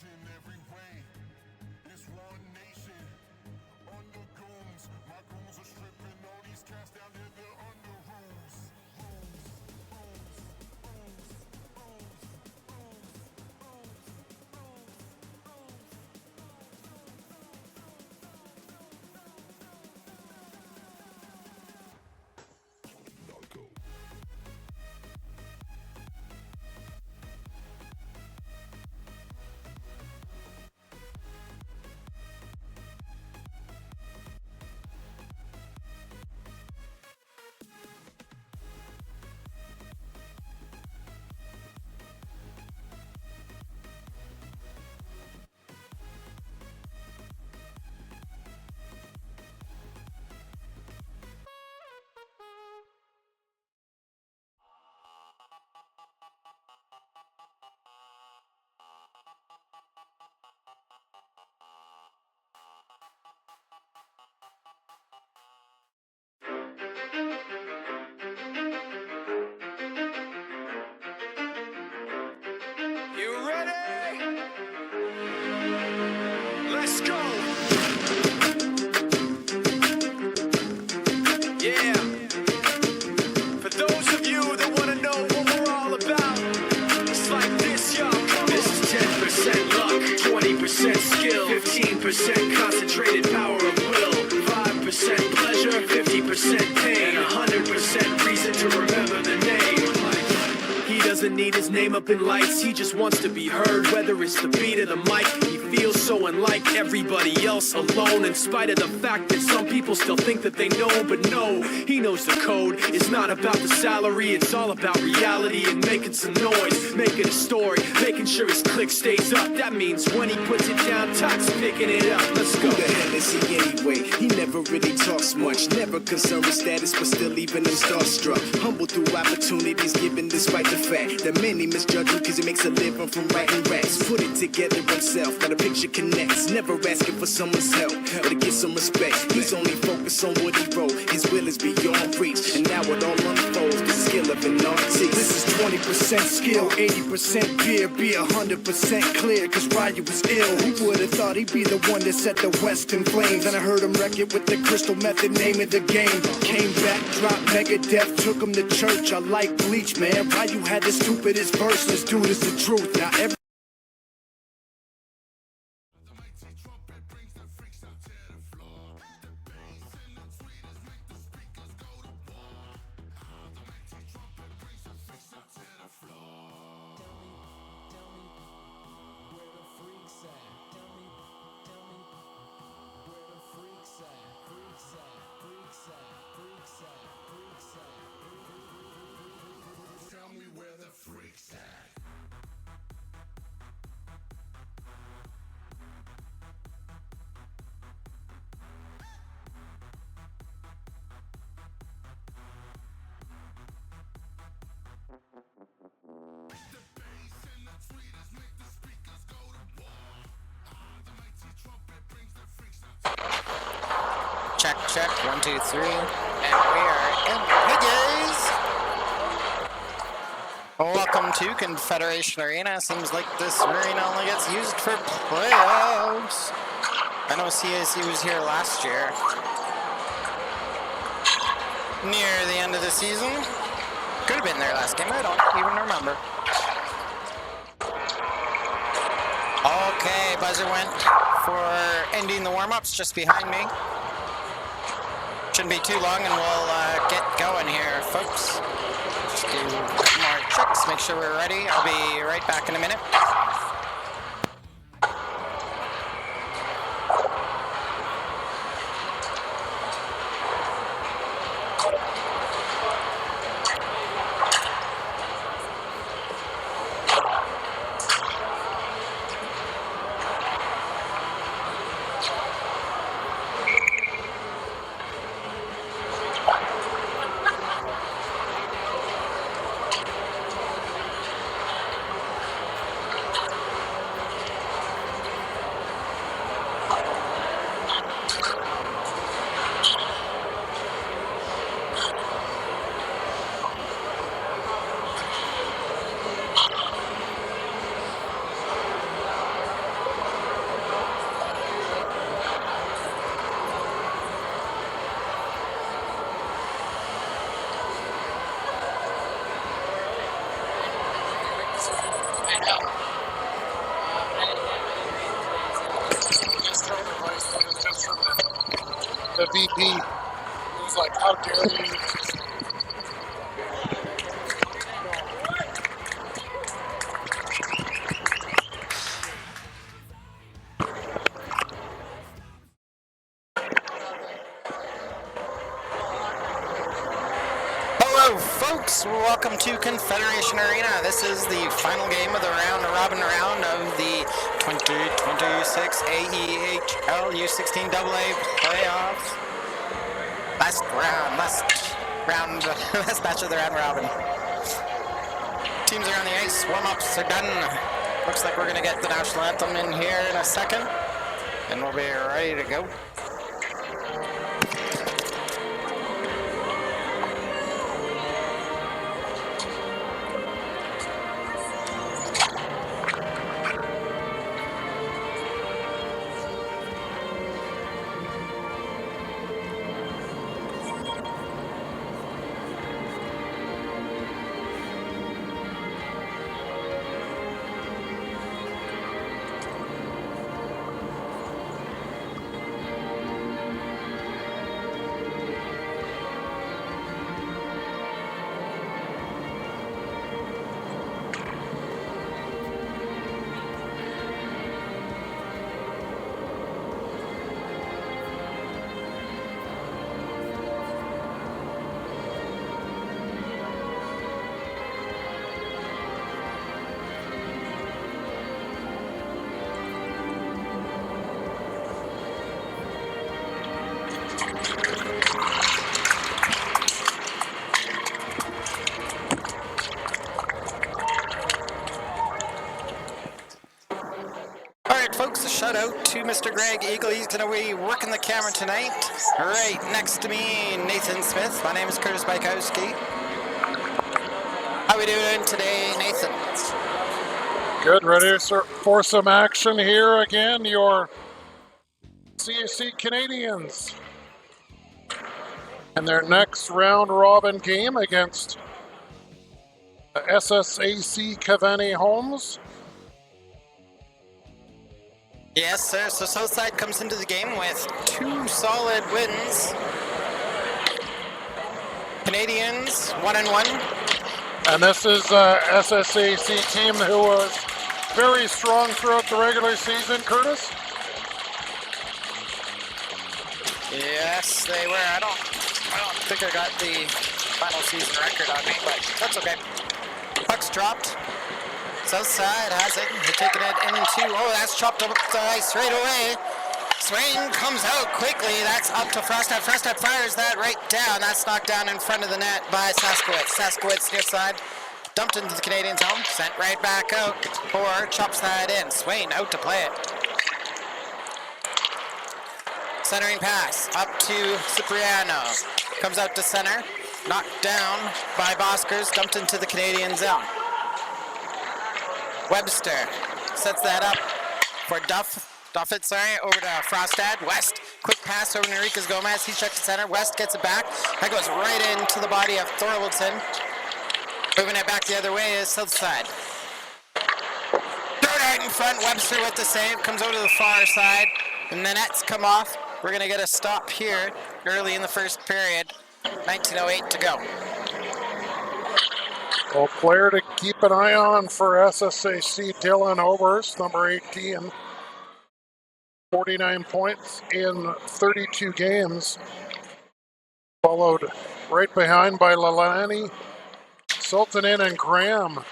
every way. It's one nation under goons. My goons are stripping all these cats down to the under rooms. You ready? Let's go. Yeah. For those of you that want to know what we're all about, it's like this, y'all. This is 10% luck, 20% skill, 15% concentrated power of will, 5% pleasure, 50% pain, 100% reason to remember the name. He doesn't need his name up in lights, he just wants to be heard, whether it's the beat or the mic. He feels so unlike everybody else, alone, in spite of the fact that some people still think that they know. But no, he knows the code. It's not about the salary, it's all about reality and making some noise, making a story, making sure his click stays up. That means when he puts it down, Todd's picking it up. Let's go. Who the hell is he anyway? He never really talks much, never concerned with status, but still leaving him starstruck. Humble through opportunities given despite the fact that many misjudge him cause he makes a living from writing raps. Put it together himself, now the picture connects. Never asking for someone's help or to get some respect. He's only focused on what he wrote. His will is beyond reach, and now it all unfolds. The skill of an artist. This is 20% skill, 80% fear. Be 100% clear, cause Ryu was ill. Who would've thought he'd be the one that set the West in flames? And I heard him wreck it with the crystal method, name of the game. Came back, dropped Megadeth, took him to church. I like Bleach, man. Ryu had the stupidest verse. Let's do this the truth. Now every Check, check, 1, 2, 3, and we are in. Hey guys! Welcome to Confederation Arena. Seems like this arena only gets used for playoffs. I know CAC was here last year. Near the end of the season. Could have been there last game, I don't even remember. Okay, buzzer went for ending the warm-ups just behind me. Shouldn't be too long and we'll get going here, folks. Just do a couple more checks, make sure we're ready. I'll be right back in a minute. The VP was like, how dare you? Hello, folks. Welcome to Confederation Arena. This is the final game of the round-robin round of the 2026 AEHL U16 AA playoffs. Last match of the round-robin. Teams are on the ice. Warm-ups are done. Looks like we're going to get the national anthem in here in a second, and we'll be ready to go. Folks, a shout out to Mr. Greg Eagle. He's going to be working the camera tonight. Right next to me, Nathan Smith. My name is Curtis Bykowski. How we doing today, Nathan? Good, ready for some action here again. Your CAC Canadians and their next round-robin game against the SSAC Kanvi Homes. Yes, sir. So Southside comes into the game with 2 solid wins. Canadians 1-1. And this is SSAC team who was very strong throughout the regular season, Curtis. Yes, they were. I don't think I got the final season record on me, but that's okay. Puck's dropped. Southside has it. They're taking it into, oh, that's chopped up the ice right away. Swain comes out quickly. That's up to Frostad. Frostad fires that right down. That's knocked down in front of the net by Saskowitz. Saskowitz near side. Dumped into the Canadian zone. Sent right back out. Or chops that in. Swain out to play it. Centering pass up to Cipriano. Comes out to center. Knocked down by Boskers. Dumped into the Canadian zone. Webster sets that up for Duffett, over to Frostad. West, quick pass over to Enriquez Gomez. He's checked to center. West gets it back. That goes right into the body of Thorwaldson. Moving it back the other way is Southside. Third out in front. Webster with the save. Comes over to the far side. And the nets come off. We're going to get a stop here early in the first period. 19:08 to go. Well, player to keep an eye on for SSAC, Dylan Oberst, number 18. 49 points in 32 games. Followed right behind by Lalani, Sultanin, and Graham.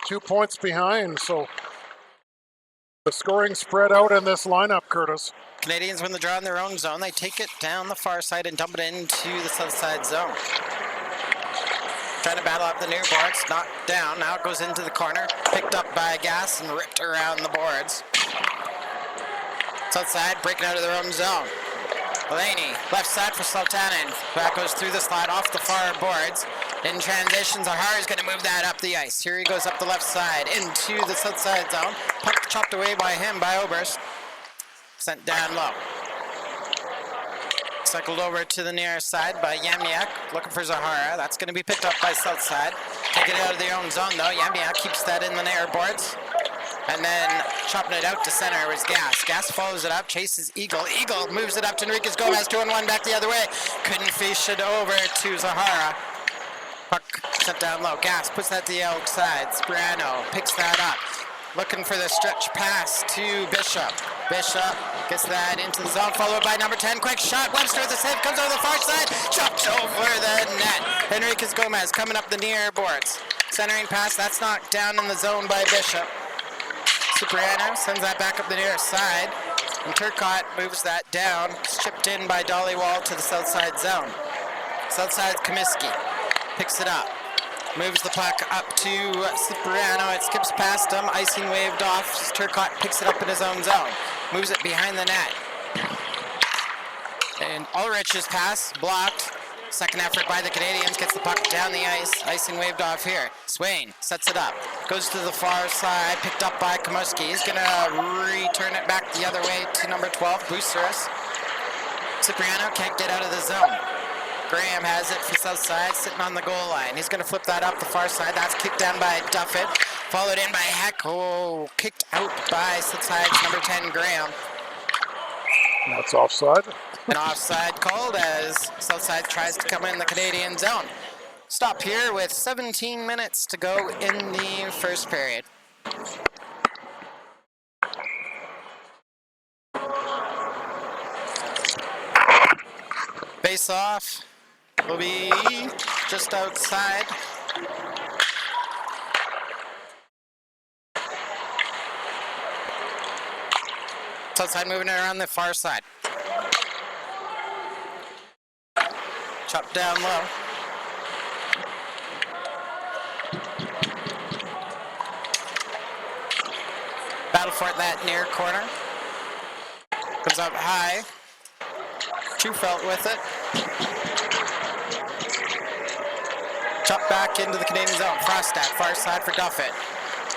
2 points behind, so the scoring spread out in this lineup, Curtis. Canadians win the draw in their own zone. They take it down the far side and dump it into the south side zone. Trying to battle up the near boards, knocked down. Now it goes into the corner, picked up by Gas and ripped around the boards. South side breaking out of their own zone. Delaney, left side for Sultanin. That goes through the slide off the far boards. In transition, Zahari's going to move that up the ice. Here he goes up the left side into the south side zone. Puck chopped away by him, by Oberst. Sent down low. Cycled over to the near side by Yamiak, looking for Zahara. That's going to be picked up by Southside. Take it out of their own zone though. Yamiak keeps that in the near boards. And then chopping it out to center was Gas. Gas follows it up, chases Eagle. Eagle moves it up to Enriquez Gomez, 2-1 back the other way. Couldn't fish it over to Zahara. Puck set down low. Gas puts that to the outside. Sperano picks that up. Looking for the stretch pass to Bishop. Bishop gets that into the zone, followed by number 10. Quick shot. Webster with the save. Comes over the far side. Chopped over the net. Enriquez Gomez coming up the near boards. Centering pass. That's knocked down in the zone by Bishop. Cipriano sends that back up the near side. And Turcotte moves that down. It's chipped in by Dollywall to the south side zone. South side Comiskey picks it up. Moves the puck up to Cipriano. It skips past him. Icing waved off. Turcotte picks it up in his own zone. Moves it behind the net. And Ulrich's pass blocked. Second effort by the Canadians. Gets the puck down the ice. Icing waved off here. Swain sets it up. Goes to the far side. Picked up by Komuski. He's going to return it back the other way to number 12, Boosterus. Cipriano can't get out of the zone. Graham has it for south side, sitting on the goal line. He's going to flip that up the far side. That's kicked down by Duffett. Followed in by Heck. Oh, kicked out by south side's number 10, Graham. That's offside. An offside called as Southside tries to come in the Canadian zone. Stop here with 17 minutes to go in the first period. Face off will be just outside. Southside moving it around the far side. Chop down low. Battle for it that near corner. Comes up high. Trufelt with it. Chop back into the Canadian zone. Frostat, far side for Duffett.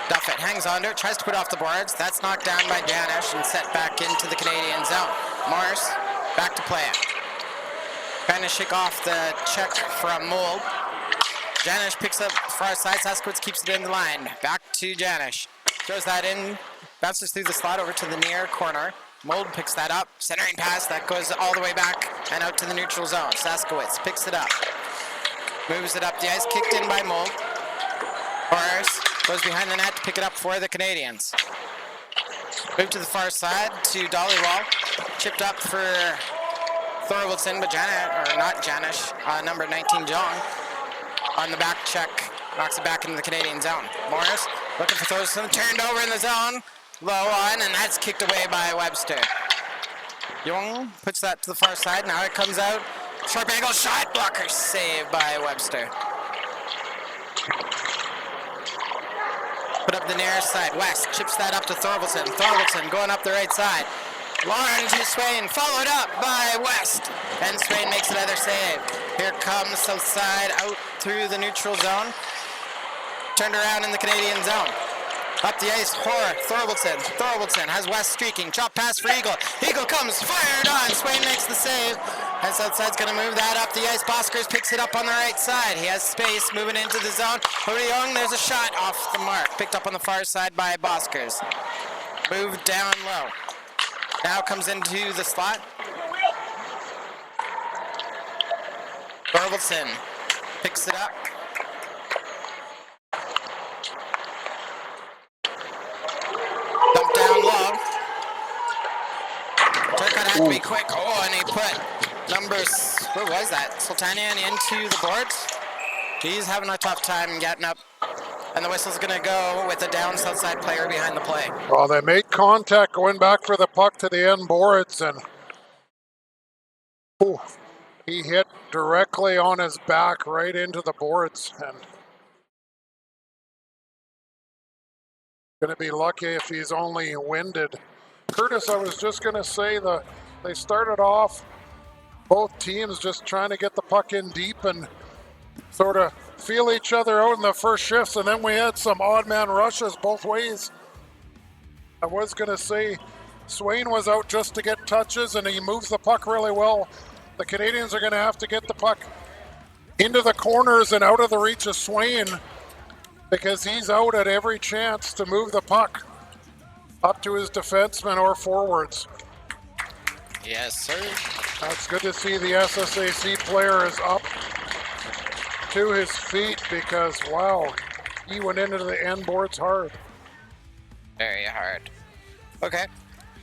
Duffett hangs onto it, tries to put off the boards. That's knocked down by Janish and set back into the Canadian zone. Morris, back to play it. Trying to shake off the check from Mold. Janish picks up far side. Saskowitz keeps it in the line. Back to Janish. Throws that in. Bounces through the slot over to the near corner. Mold picks that up. Centering pass that goes all the way back and out to the neutral zone. Saskowitz picks it up. Moves it up the ice. Kicked in by Mold. Morris goes behind the net to pick it up for the Canadians. Move to the far side to Dollywall. Chipped up for Thorwaldson, but Janish, number 19, Jong, on the back check, knocks it back into the Canadian zone. Morris looking for Thorwaldson, turned over in the zone, low on, and that's kicked away by Webster. Jong puts that to the far side, now it comes out, sharp angle shot, blocker saved by Webster. Put up the near side, West chips that up to Thorwaldson. Thorwaldson going up the right side. Lauren to Swain, followed up by West. And Swain makes another save. Here comes south side out through the neutral zone. Turned around in the Canadian zone. Up the ice, Thorwaldson. Thorwaldson has West streaking. Chop pass for Eagle. Eagle comes, fired on. Swain makes the save. And Southside's going to move that up the ice. Boskers picks it up on the right side. He has space moving into the zone. Young, there's a shot off the mark. Picked up on the far side by Boskers. Moved down low. Now comes into the slot. Thorwaldson picks it up. Dump down low. Turcotte had to be quick. Oh, and he put numbers, what was that? Sultanian into the boards. He's having a tough time getting up. And the whistle's going to go with the down south side player behind the play. Well, they made contact going back for the puck to the end boards, and he hit directly on his back right into the boards. And going to be lucky if he's only winded. Curtis, I was just going to say they started off, both teams just trying to get the puck in deep and sort of feel each other out in the first shifts, and then we had some odd man rushes both ways. I was going to say Swain was out just to get touches, and he moves the puck really well. The Canadians are going to have to get the puck into the corners and out of the reach of Swain, because he's out at every chance to move the puck. up to his defensemen or forwards. Yes, sir. That's good to see the SSAC player is up to his feet because, wow, he went into the end boards hard. Very hard. Okay,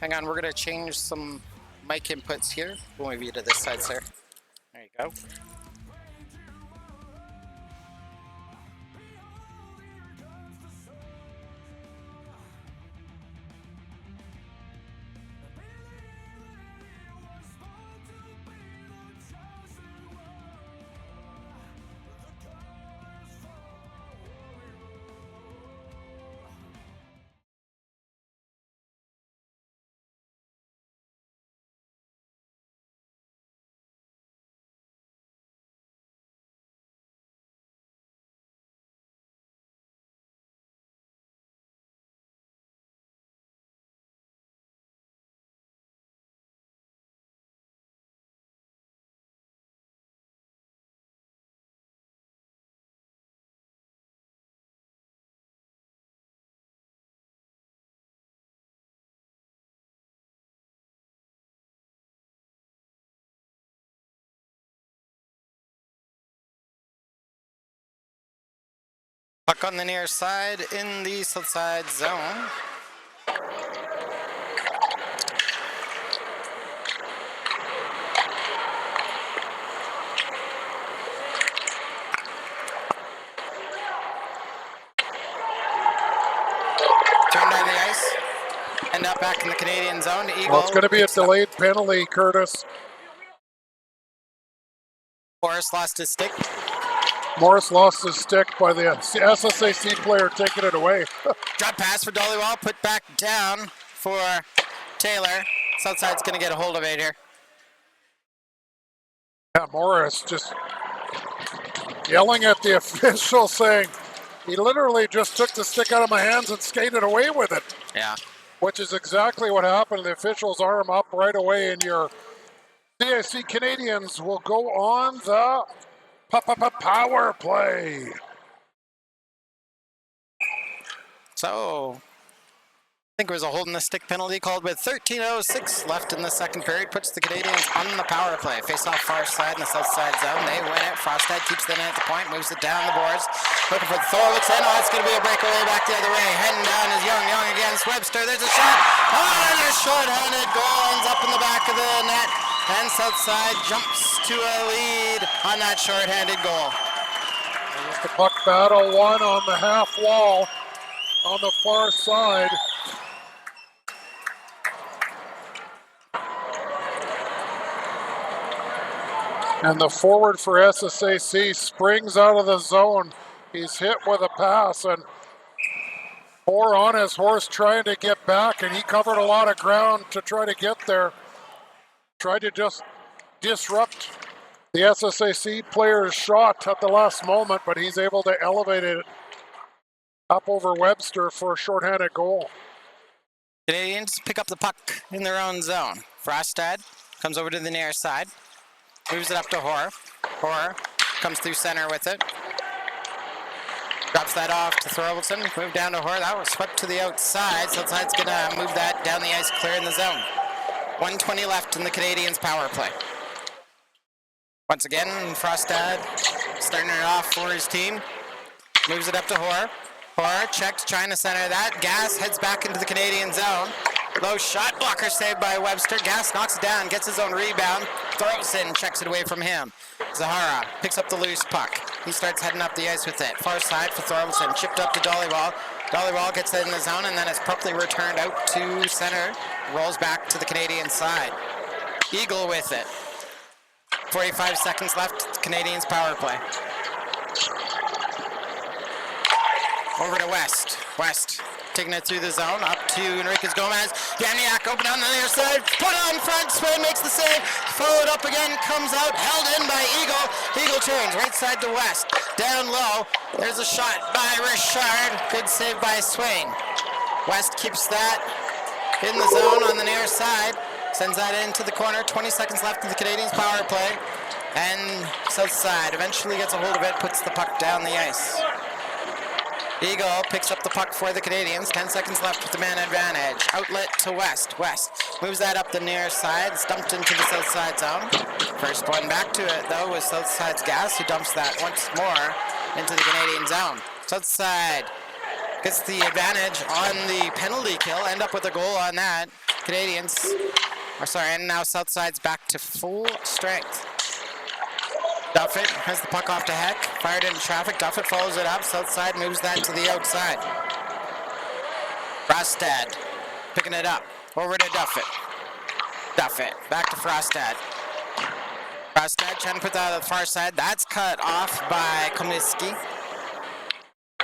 hang on. We're going to change some mic inputs here. We'll move you to this side, sir. There you go. Puck on the near side in the south side zone. Turned down the ice. End up back in the Canadian zone. Eagle. Well, it's going to be a delayed penalty, Curtis. Forrest lost his stick. Morris lost his stick by the SSAC player taking it away. Drop pass for Dollywall. Put back down for Taylor. Southside's going to get a hold of it here. Yeah, Morris just yelling at the official saying, he literally just took the stick out of my hands and skated away with it. Yeah. Which is exactly what happened. The official's arm up right away, and your CAC Canadians will go on the power play. So, I think it was a hold in the stick penalty called with 13:06 left in the second period. Puts the Canadians on the power play. Face off far side in the south side zone. They win it. Frostad keeps the net at the point, moves it down the boards. Looking for Thorwaldsen. Oh, it's going to be a breakaway back the other way. Heading down is Young. Young against Webster. There's a shot. Oh, and a short-handed goal ends up in the back of the net. And Southside jumps to a lead on that short-handed goal. There's the puck battle, one on the half wall on the far side. And the forward for SSAC springs out of the zone. He's hit with a pass, and Hoare on his horse trying to get back, and he covered a lot of ground to try to get there. Tried to just disrupt the SSAC player's shot at the last moment, but he's able to elevate it up over Webster for a shorthanded goal. Canadians pick up the puck in their own zone. Frostad comes over to the near side. Moves it up to Hoare. Hoare comes through center with it. Drops that off to Thorwaldsen. Move down to Hoare. That was swept to the outside. So Outside's going to move that down the ice, clear in the zone. 1:20 left in the Canadians' power play. Once again, Frostad starting it off for his team. Moves it up to Hoare. Hoare checks, trying to center that. Gas heads back into the Canadian zone. Low shot, blocker saved by Webster. Gas knocks it down, gets his own rebound. Thorwaldsen checks it away from him. Zahara picks up the loose puck. He starts heading up the ice with it. Far side for Thorwaldsen, chipped up to Dollywall. Dollywall gets it in the zone, and then it's promptly returned out to center. Rolls back to the Canadian side. Eagle with it. 45 seconds left, Canadians power play. Over to West. West taking it through the zone, up to Enriquez Gomez. Daniak open on the near side, put on front, Swain makes the save, followed up again, comes out, held in by Eagle. Eagle turns right side to West, down low. There's a shot by Richard, good save by Swain. West keeps that in the zone on the near side, sends that into the corner. 20 seconds left in the Canadians power play, and south side eventually gets a hold of it, puts the puck down the ice. Eagle picks up the puck for the Canadians. 10 seconds left with the man advantage. Outlet to West. West moves that up the near side. It's dumped into the south side zone. First one back to it, though, was south side's Gas, who dumps that once more into the Canadian zone. South side gets the advantage on the penalty kill. End up with a goal on that. Canadians, and now south side's back to full strength. Duffett has the puck off to Heck, fired into traffic. Duffett follows it up. South side moves that to the outside. Frostad picking it up. Over to Duffett. Duffett back to Frostad. Frostad trying to put that on the far side. That's cut off by Komisky.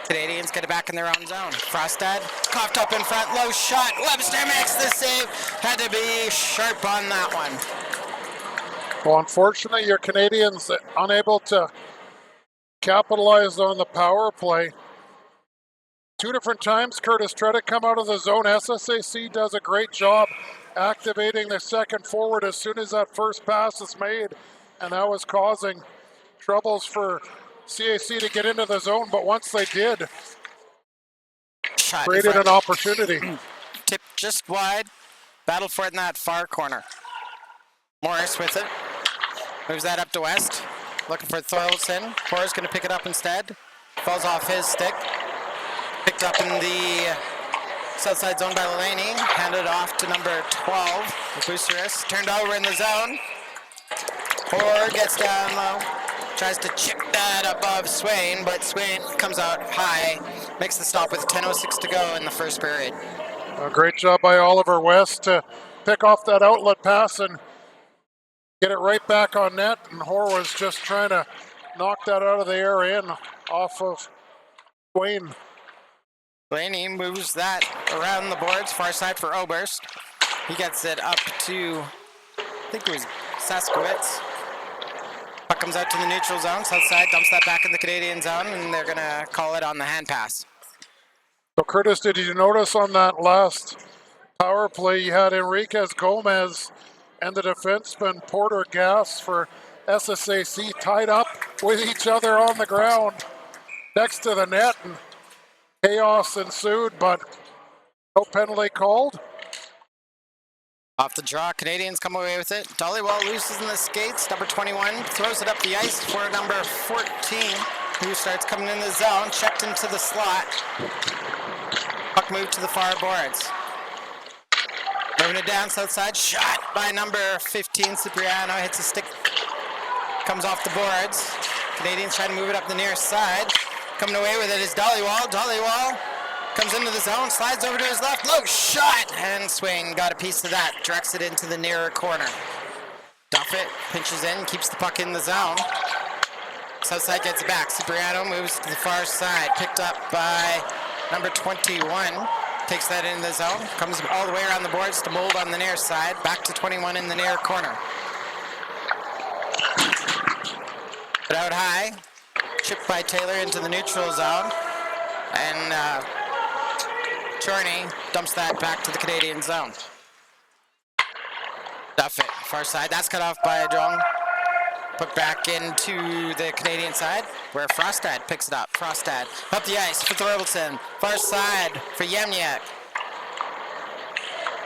Canadians get it back in their own zone. Frostad coughed up in front. Low shot. Webster makes the save. Had to be sharp on that one. Well, unfortunately, your Canadians unable to capitalize on the power play. 2 different times, Curtis tried to come out of the zone. SSAC does a great job activating the second forward as soon as that first pass is made, and that was causing troubles for CAC to get into the zone, but once they did, Shot created an opportunity. Tip just wide. Battle for it in that far corner. Morris with it. Moves that up to West. Looking for Thorlson. Thor's going to pick it up instead. Falls off his stick. Picked up in the south side zone by Laney. Handed off to number 12. The Boosterist. Turned over in the zone. Thor gets down low. Tries to chip that above Swain, but Swain comes out high. Makes the stop with 10:06 to go in the first period. A great job by Oliver West to pick off that outlet pass and get it right back on net, and Hoare was just trying to knock that out of the air in off of Wayne. Laney moves that around the boards, far side for Oberst. He gets it up to, I think it was Saskowitz. Puck comes out to the neutral zone, south side dumps that back in the Canadian zone, and they're gonna call it on the hand pass. So Curtis, did you notice on that last power play you had Enriquez Gomez and the defenseman Porter Gas for SSAC tied up with each other on the ground next to the net, and chaos ensued, but no penalty called. Off the draw, Canadians come away with it. Dollywall looses in the skates. Number 21 throws it up the ice for number 14, who starts coming in the zone, checked into the slot. Puck moved to the far boards. Moving it down south side, shot by number 15, Cipriano, hits a stick, comes off the boards. Canadians trying to move it up the near side. Coming away with it is Dollywall. Dollywall comes into the zone, slides over to his left, low shot, and Swain got a piece of that, directs it into the nearer corner. Duffett pinches in, keeps the puck in the zone. South side gets it back. Cipriano moves to the far side, picked up by number 21. Takes that into the zone, comes all the way around the boards to Mold on the near side, back to 21 in the near corner. Put out high, chipped by Taylor into the neutral zone, and Chorney dumps that back to the Canadian zone. Duffett, far side, that's cut off by Jong. Put back into the Canadian side, where Frostad picks it up. Frostad up the ice for Thorvaldson. Far side for Yemniak.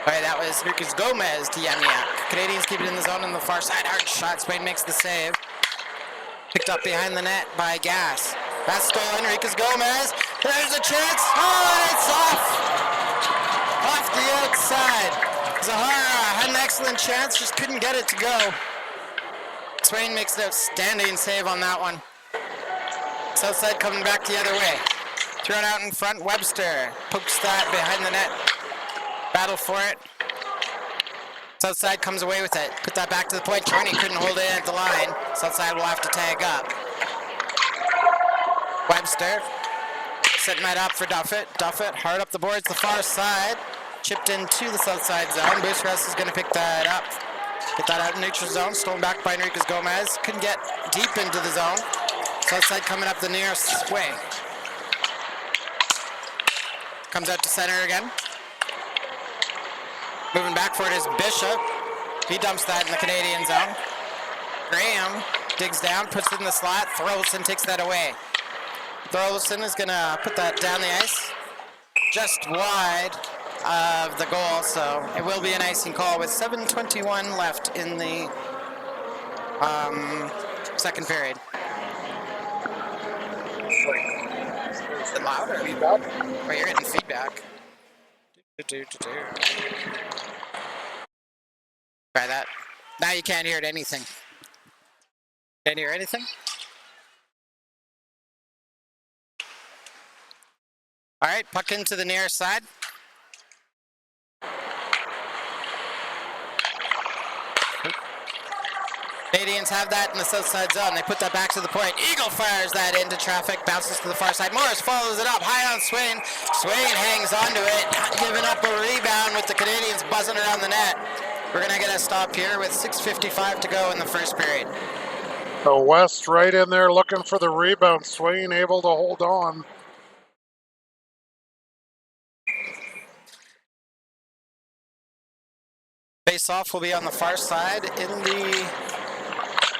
All right, that was Lucas Gomez to Yemniak. Canadians keep it in the zone on the far side. Hard shot. Swain makes the save. Picked up behind the net by Gas. That's stolen. Lucas Gomez. There's a chance. Oh, it's off. Off the outside. Zahara had an excellent chance, just couldn't get it to go. Swain makes an outstanding save on that one. Southside coming back the other way. Thrown out in front, Webster pokes that behind the net. Battle for it. Southside comes away with it. Put that back to the point. Charney couldn't hold it at the line. Southside will have to tag up. Webster setting that up for Duffett. Duffett hard up the boards, the far side. Chipped into the south side zone. Boosterest is going to pick that up. Get that out in neutral zone. Stolen back by Enriquez Gomez. Couldn't get deep into the zone. Southside coming up the nearest way. Comes out to center again. Moving back for it is Bishop. He dumps that in the Canadian zone. Graham digs down, puts it in the slot. Thorvaldson takes that away. Thorolfsson is going to put that down the ice, just wide of the goal, so it will be an icing call with 7:21 left in the second period. Is it louder? Feedback? Oh, you're getting feedback. Try that. Now you can't hear anything. Can't hear anything? All right, puck into the near side. Canadians have that in the south side zone. They put that back to the point. Eagle fires that into traffic, bounces to the far side. Morris follows it up, high on Swain. Swain hangs onto it, giving up a rebound with the Canadians buzzing around the net. We're gonna get a stop here with 6:55 to go in the first period. So West right in there looking for the rebound. Swain able to hold on. Face-off will be on the far side in the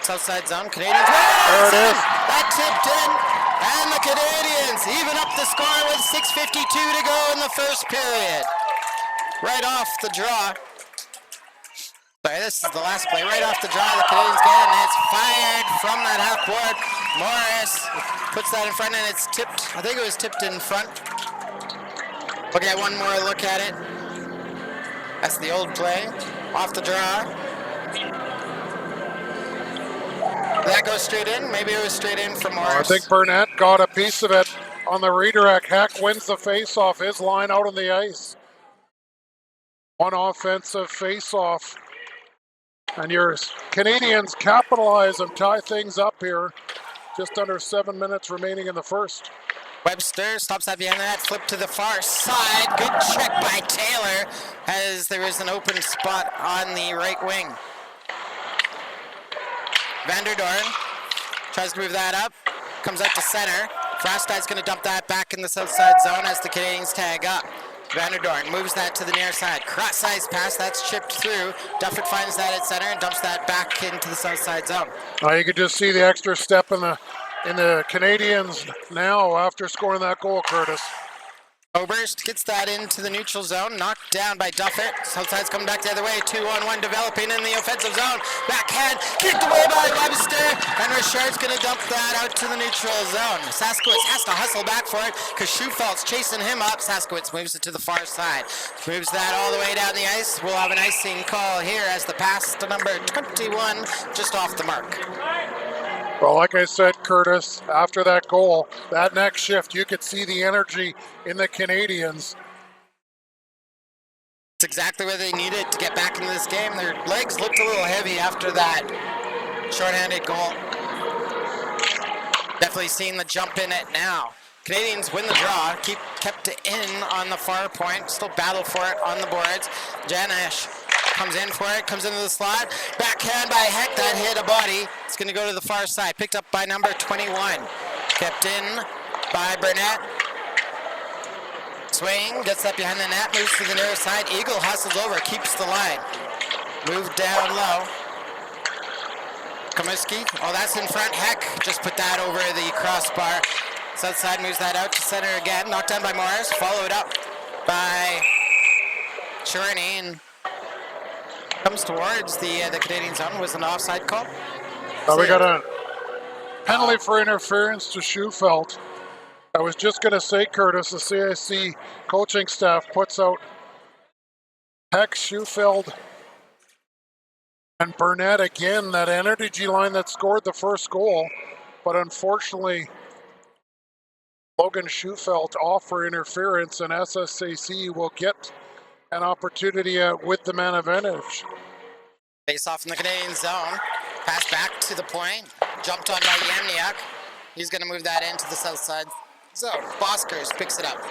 south side zone. Canadians. There it is. That tipped in, and the Canadians even up the score with 6:52 to go in the first period. Right off the draw. Sorry, this is the last play. Right off the draw, the Canadians get it, and it's fired from that half board. Morris puts that in front, and it's tipped. I think it was tipped in front. We'll get one more look at it. That's the old play. Off the draw. Did that go straight in? Maybe it was straight in from Morris. I think Burnett got a piece of it on the redirect. Heck wins the face-off. His line out on the ice. One offensive face-off. And your Canadians capitalize and tie things up here. Just under 7 minutes remaining in the first. Webster stops that behind that, flip to the far side. Good check by Taylor as there is an open spot on the right wing. Vanderdorn tries to move that up, comes out to center. Frostad's going to dump that back in the south side zone as the Canadians tag up. Vanderdorn moves that to the near side. Cross-ice pass, that's chipped through. Duffett finds that at center and dumps that back into the south side zone. You could just see the extra step in the Canadians now after scoring that goal, Curtis. Oberst gets that into the neutral zone, knocked down by Duffett. Southside's coming back the other way, 2-on-1 developing in the offensive zone. Backhand, kicked away by Webster, and Richard's gonna dump that out to the neutral zone. Saskowitz has to hustle back for it, because Schufeld's chasing him up. Saskowitz moves it to the far side. Moves that all the way down the ice. We'll have an icing call here as the pass to number 21, just off the mark. Well, like I said, Curtis, after that goal, that next shift, you could see the energy in the Canadians. It's exactly where they needed to get back into this game. Their legs looked a little heavy after that shorthanded goal. Definitely seeing the jump in it now. Canadians win the draw, kept it in on the far point, still battle for it on the boards. Janish comes in for it, comes into the slot. Backhand by Heck, that hit a body. It's going to go to the far side, picked up by number 21. Kept in by Burnett. Swing, gets that behind the net, moves to the near side. Eagle hustles over, keeps the line. Moved down low. Komisky, oh, that's in front. Heck just put that over the crossbar. South side moves that out to center again. Knocked down by Morris, followed up by Cherney, and comes towards the Canadian zone. Was an offside call. We got a penalty for interference to Schufelt. I was just going to say, Curtis, the CAC coaching staff puts out Heck, Schufeld, and Burnett again, that energy line that scored the first goal. But unfortunately, Logan Schufelt off for interference, and SSAC will get an opportunity with the man advantage. Face off in the Canadian zone. Pass back to the point. Jumped on by Yamniak. He's going to move that into the south side. So Boskers picks it up.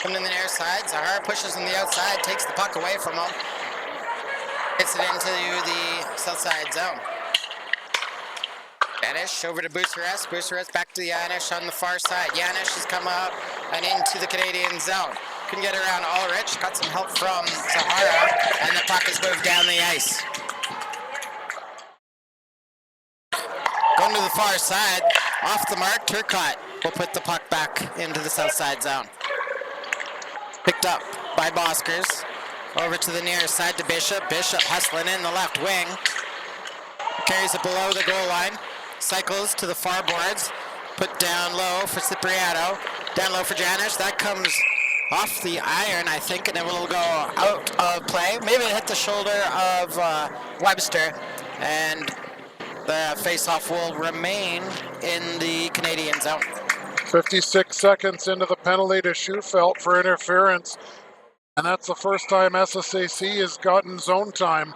Coming in the near side. Zahar pushes on the outside, takes the puck away from him. Gets it into the south side zone. Yanish over to Bucharest. Bucharest back to Yanish on the far side. Yanish has come up and into the Canadian zone. Couldn't get around Ulrich. Got some help from Zahara, and the puck is moved down the ice. Going to the far side. Off the mark, Turcotte will put the puck back into the south side zone. Picked up by Boskers. Over to the near side to Bishop. Bishop hustling in the left wing. Carries it below the goal line. Cycles to the far boards. Put down low for Cipriano. Down low for Janish. That comes off the iron, I think, and it will go out of play. Maybe it hit the shoulder of Webster. And the face-off will remain in the Canadian zone. 56 seconds into the penalty to Schufelt for interference. And that's the first time SSAC has gotten zone time.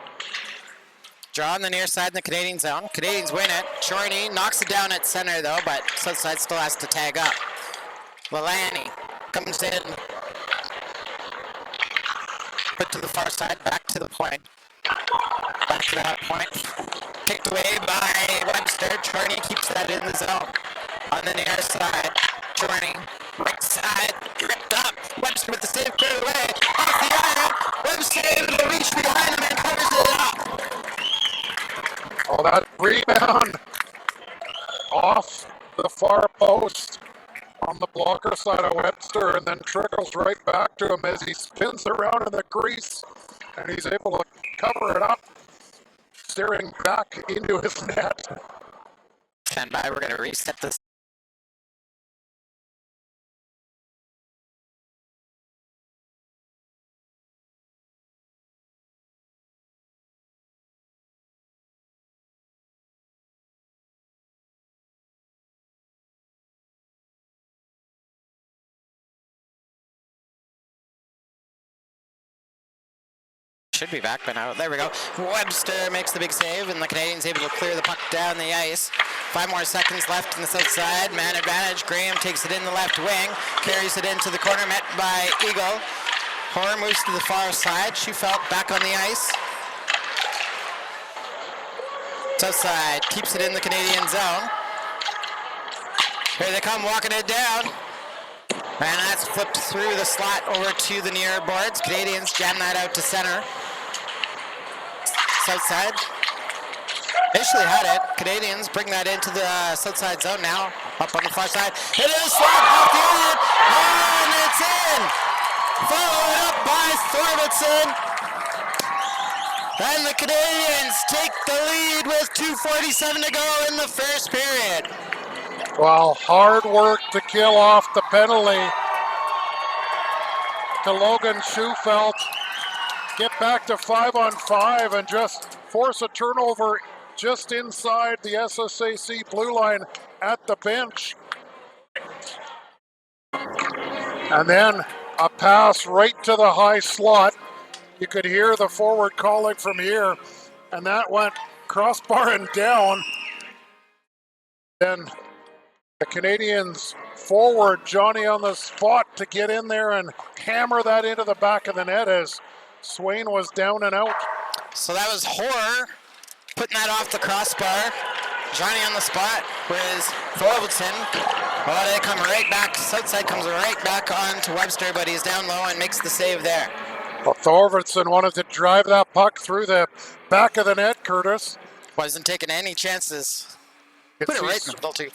Draw on the near side in the Canadian zone. Canadians win it. Chorney knocks it down at center though, but Southside still has to tag up. Lalani comes in. Put to the far side, back to the point. Back to that point. Kicked away by Webster. Chorney keeps that in the zone. On the near side, Chorney. Right side, ripped up. Webster with the save, cleared away. Off the iron. Webster able to reach behind him and covers it up. Oh, that rebound off the far post on the blocker side of Webster and then trickles right back to him as he spins around in the crease and he's able to cover it up, steering back into his net. Stand by, we're going to reset this. Should be back by now. There we go. Webster makes the big save, and the Canadians able to clear the puck down the ice. 5 more seconds left in the south side. Man advantage. Graham takes it in the left wing, carries it into the corner, met by Eagle. Hoare moves to the far side. Schufelt back on the ice. South side keeps it in the Canadian zone. Here they come, walking it down. And that's flipped through the slot over to the near boards. Canadians jam that out to center. South side. Initially had it. Canadians bring that into the south side zone now. Up on the far side. It is slot off the iron. And it's in. Followed up by Thorvaldson. And the Canadians take the lead with 2:47 to go in the first period. Well, hard work to kill off the penalty to Logan Schufelt. Get back to 5-on-5 and just force a turnover just inside the SSAC blue line at the bench. And then a pass right to the high slot. You could hear the forward calling from here, and that went crossbar and down. Then the Canadians forward, Johnny on the spot to get in there and hammer that into the back of the net as Swain was down and out. So that was Hoare putting that off the crossbar. Johnny on the spot with Thorvaldson. Oh, they come right back. Southside comes right back on to Webster, but he's down low and makes the save there. Well, Thorvaldson wanted to drive that puck through the back of the net, Curtis. Wasn't taking any chances. Put it right in the middle too.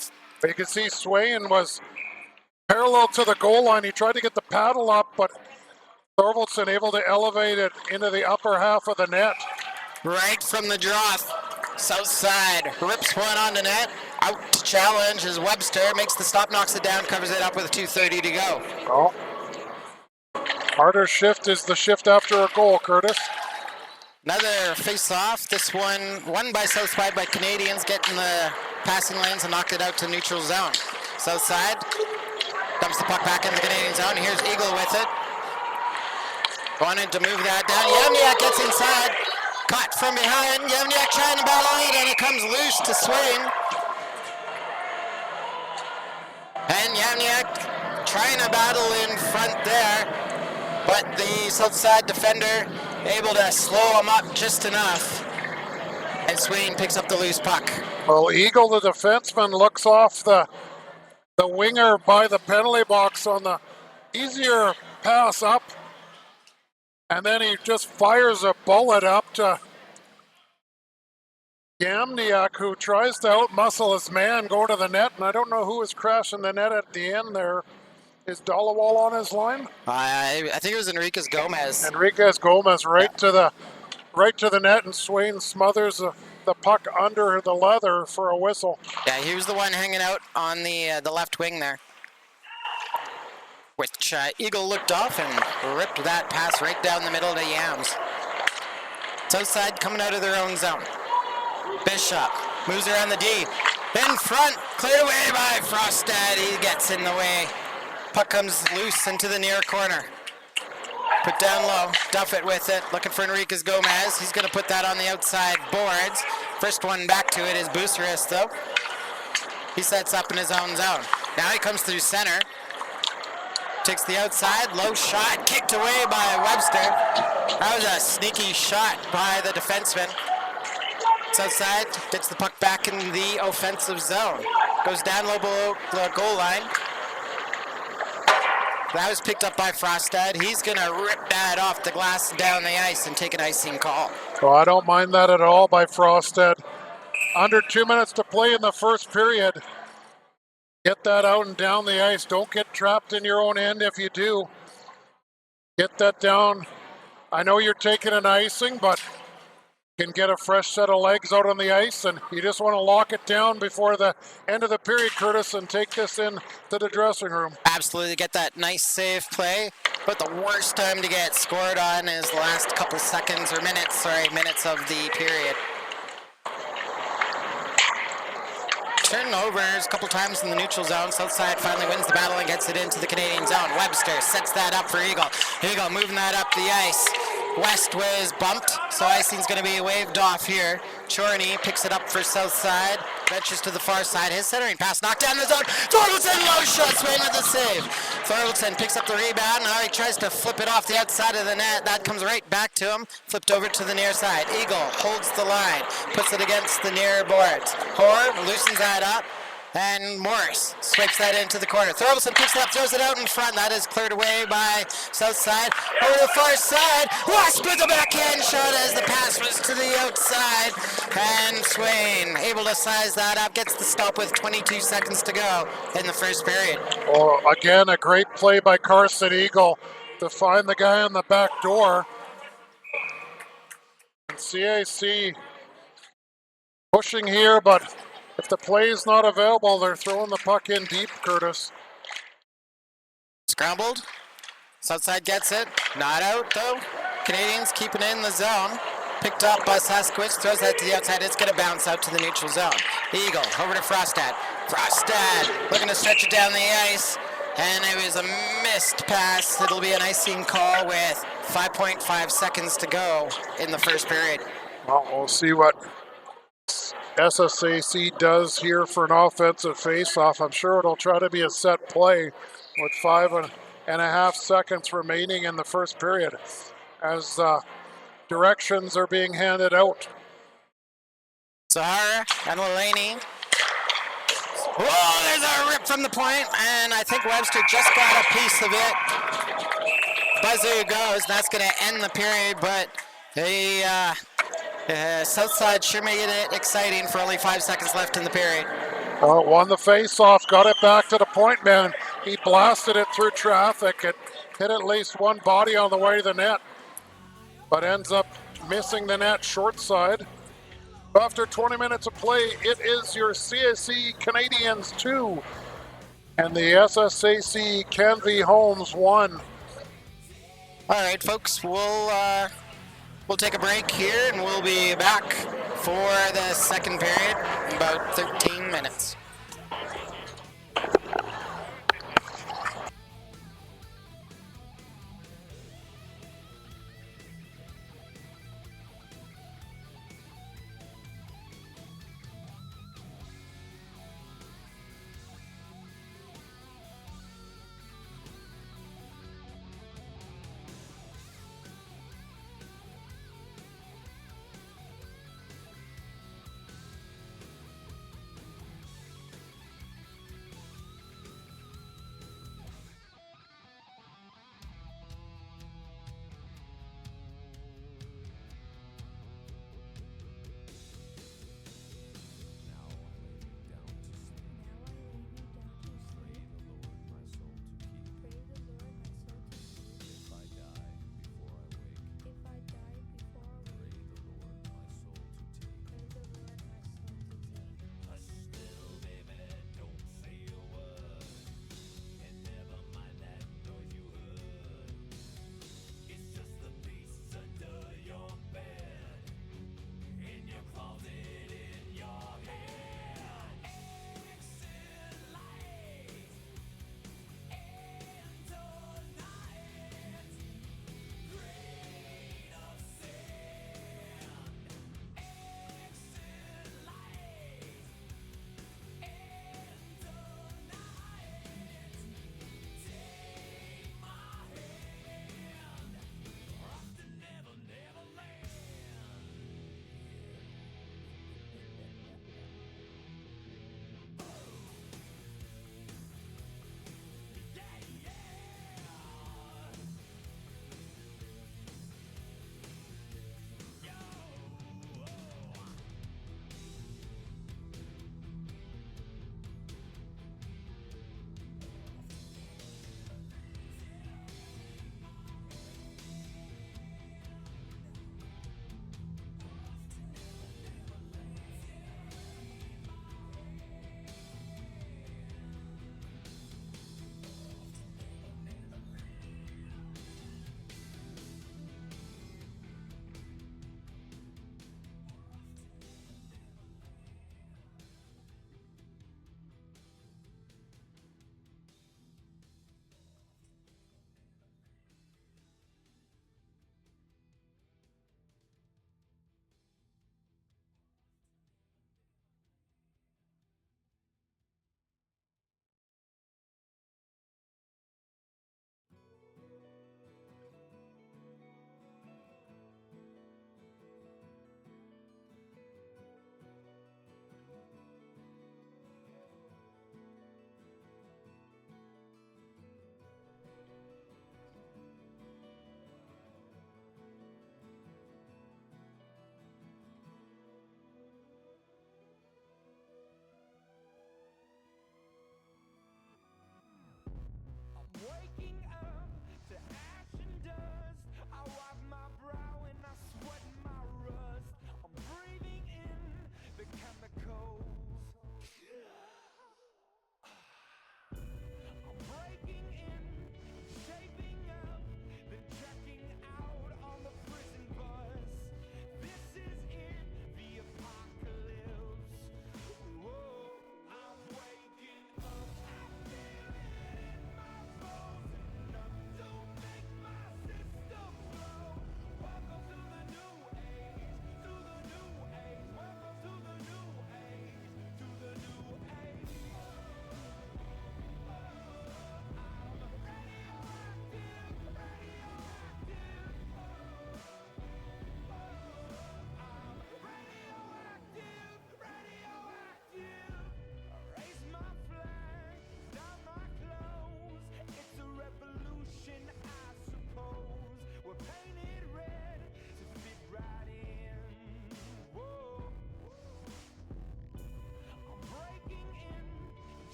You can see Swain was parallel to the goal line. He tried to get the paddle up, but Thorvaldson able to elevate it into the upper half of the net. Right from the draw. South side rips one on the net. Out to challenge as Webster makes the stop, knocks it down, covers it up with 2:30 to go. Oh. Harder shift is the shift after a goal, Curtis. Another face-off. This one won by Southside by Canadians, getting the passing lanes and knocked it out to neutral zone. Southside dumps the puck back in the Canadian zone. Here's Eagle with it. Wanted to move that down. Yevniak gets inside. Caught from behind. Yevniak trying to battle it, and it comes loose to Swain. And Yevniak trying to battle in front there, but the Southside defender able to slow him up just enough. And Swain picks up the loose puck. Well, Eagle, the defenseman, looks off the winger by the penalty box on the easier pass up. And then he just fires a bullet up to Gamniak, who tries to outmuscle his man, go to the net, and I don't know who is crashing the net at the end there. Is Dollawall on his line? I think it was Enriquez Gomez. Enriquez Gomez right to the net, and Swain smothers the puck under the leather for a whistle. Yeah, he was the one hanging out on the left wing there. Which Eagle looked off and ripped that pass right down the middle to Yams. It's outside, coming out of their own zone. Bishop moves around the D. In front, cleared away by Frostad. He gets in the way. Puck comes loose into the near corner. Put down low, Duff it with it. Looking for Enriquez Gomez. He's going to put that on the outside boards. First one back to it is Bucharest, though. He sets up in his own zone. Now he comes through center. Takes the outside, low shot, kicked away by Webster. That was a sneaky shot by the defenseman. It's outside, gets the puck back in the offensive zone. Goes down low below the goal line. That was picked up by Frostad. He's gonna rip that off the glass down the ice and take an icing call. Oh, I don't mind that at all by Frostad. Under 2 minutes to play in the first period. Get that out and down the ice. Don't get trapped in your own end if you do. Get that down. I know you're taking an icing, but you can get a fresh set of legs out on the ice, and you just want to lock it down before the end of the period, Curtis, and take this in to the dressing room. Absolutely, get that nice save play. But the worst time to get scored on is the last couple seconds, or minutes of the period. Turnovers a couple times in the neutral zone. Southside finally wins the battle and gets it into the Canadian zone. Webster sets that up for Eagle. Eagle moving that up the ice. West was bumped, so icing's going to be waved off here. Chorney picks it up for Southside. Ventures to the far side. His centering pass knocked down the zone. Thorvaldson, low shot, Swain with the save. Thorvaldson picks up the rebound. Now he tries to flip it off the outside of the net. That comes right back to him. Flipped over to the near side. Eagle holds the line. Puts it against the near boards. Hoare loosens that up. And Morris swipes that into the corner. Thorvaldson picks it up, throws it out in front. That is cleared away by Southside. Over the far side. West with the backhand shot as the pass was to the outside. And Swain able to size that up. Gets the stop with 22 seconds to go in the first period. Oh, again, a great play by Carson Eagle to find the guy on the back door. And CAC pushing here, but if the play is not available, they're throwing the puck in deep, Curtis. Scrambled. Southside gets it. Not out, though. Canadians keeping it in the zone. Picked up by Saskowitz. Throws that to the outside. It's going to bounce out to the neutral zone. Eagle over to Frostad. Frostad looking to stretch it down the ice. And it was a missed pass. It'll be an icing call with 5.5 seconds to go in the first period. Well, we'll see what SSAC does here for an offensive faceoff. I'm sure it'll try to be a set play with 5.5 seconds remaining in the first period as directions are being handed out. Zahara and Mulaney. Whoa, there's a rip from the point, and I think Webster just got a piece of it. Buzzer goes, that's going to end the period, but Southside sure made it exciting for only 5 seconds left in the period. Won the face-off, got it back to the point man. He blasted it through traffic. It hit at least one body on the way to the net, but ends up missing the net short side. After 20 minutes of play, it is your CAC Canadians 2 and the SSAC Kanvi Homes 1. All right, folks, we'll take a break here, and we'll be back for the second period in about 13 minutes.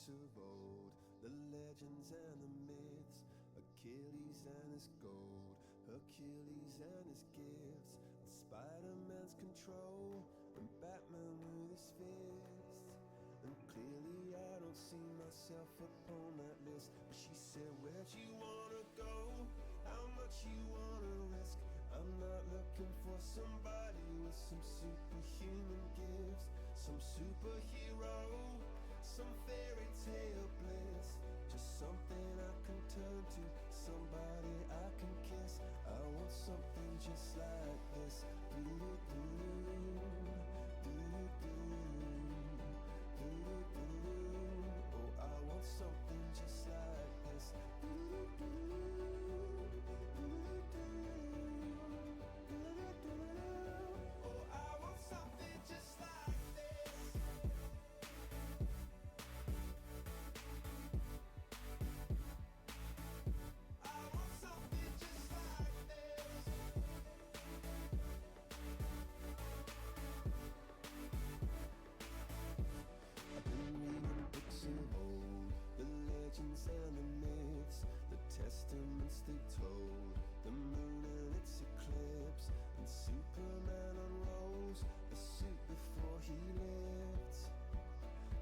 books of old, the legends and the myths, Achilles and his gold, Hercules and his gifts, and Spider-Man's control, and Batman with his fist. And clearly I don't see myself upon that list. But she said, where'd you wanna go? How much you wanna risk? I'm not looking for somebody with some superhuman gifts, some superhero, some fairy tale bliss. Just something I can turn to, somebody I can kiss. I want something just like this. Do-do-do, do-do-do. Oh, I want something just like this. Oh, I want something just like this. I want something just like this. I've been reading books of old, the legends and the myths, the testaments they told, the moon and its eclipse, and Superman unrolls the suit before he lived.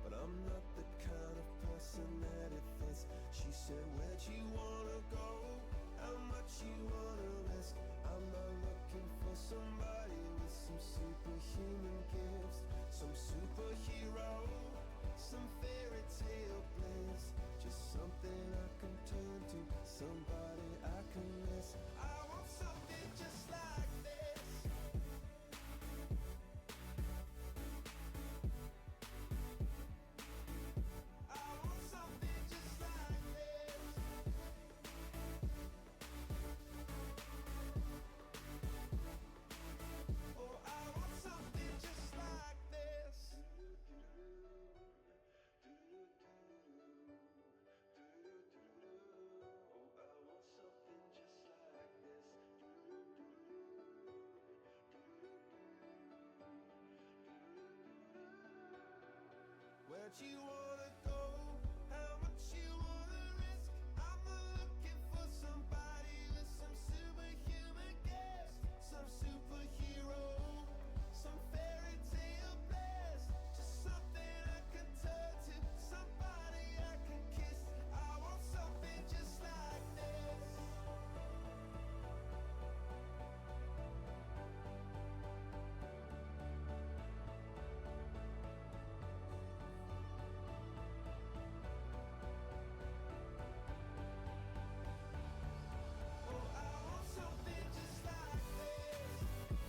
But I'm not the kind of person that it fits. She said, where'd you wanna go? How much you wanna risk? I'm not looking for somebody with some superhuman gifts, some superhero, some fairy tale bliss. Just something I can turn to, somebody I can miss. I want something just like this. I want something just like this. Oh, I want something just like this. Where'd you wanna go? How much you wanna risk? I'm not looking for somebody with some superhuman gifts, some superhero, some fairy tale bliss. Just something I can turn to, somebody I can kiss. I want something just like this. Oh, I want something just like this. Oh,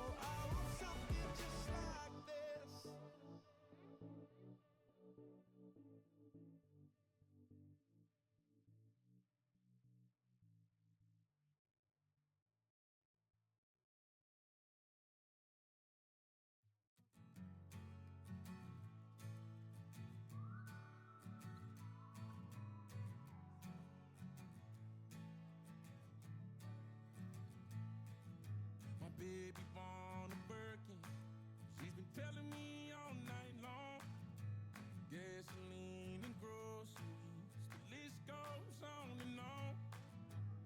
I want something just like this. Oh, I want something just like this. My baby born a Birkin. She's been telling me all night long. Gasoline and groceries, the list goes on and on.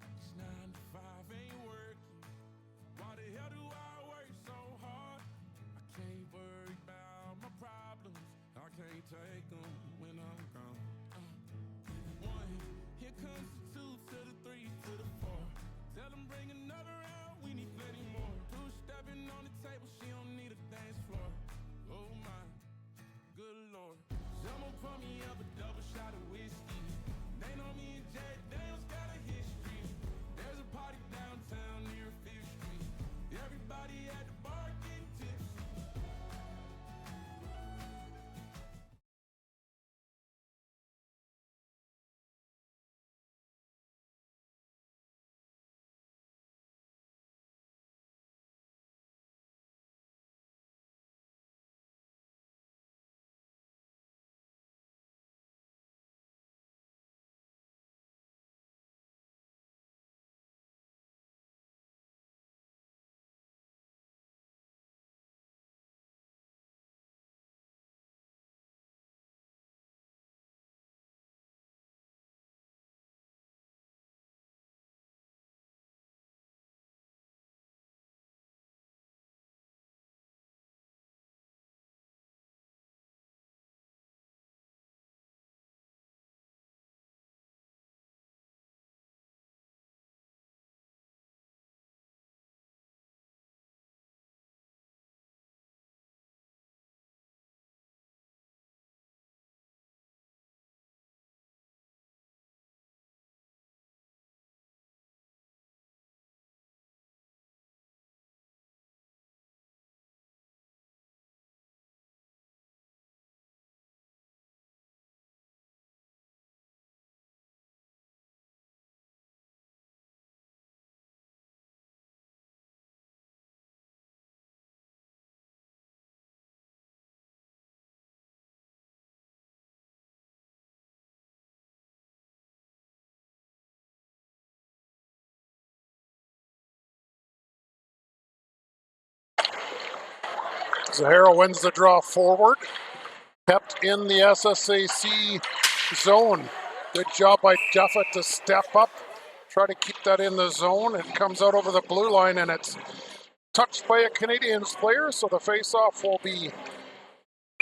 This 9 to 5 ain't working. Why the hell do I work so hard? I can't worry about my problems. I can't take them when I'm gone. One, here comes the 2 to the 3 to the 4. Tell them bring another round, we need plenty more. 2 stepping on the table, she don't need a dance floor. Oh my, good lord. Someone pour me up a double shot of whiskey. They know me and Jack Daniels got a history. There's a party downtown near 5th Street. Everybody at the bar getting tipsy. Zahara wins the draw forward. Kept in the SSAC zone. Good job by Duffett to step up. Try to keep that in the zone. It comes out over the blue line and it's touched by a Canadiens player, so the face-off will be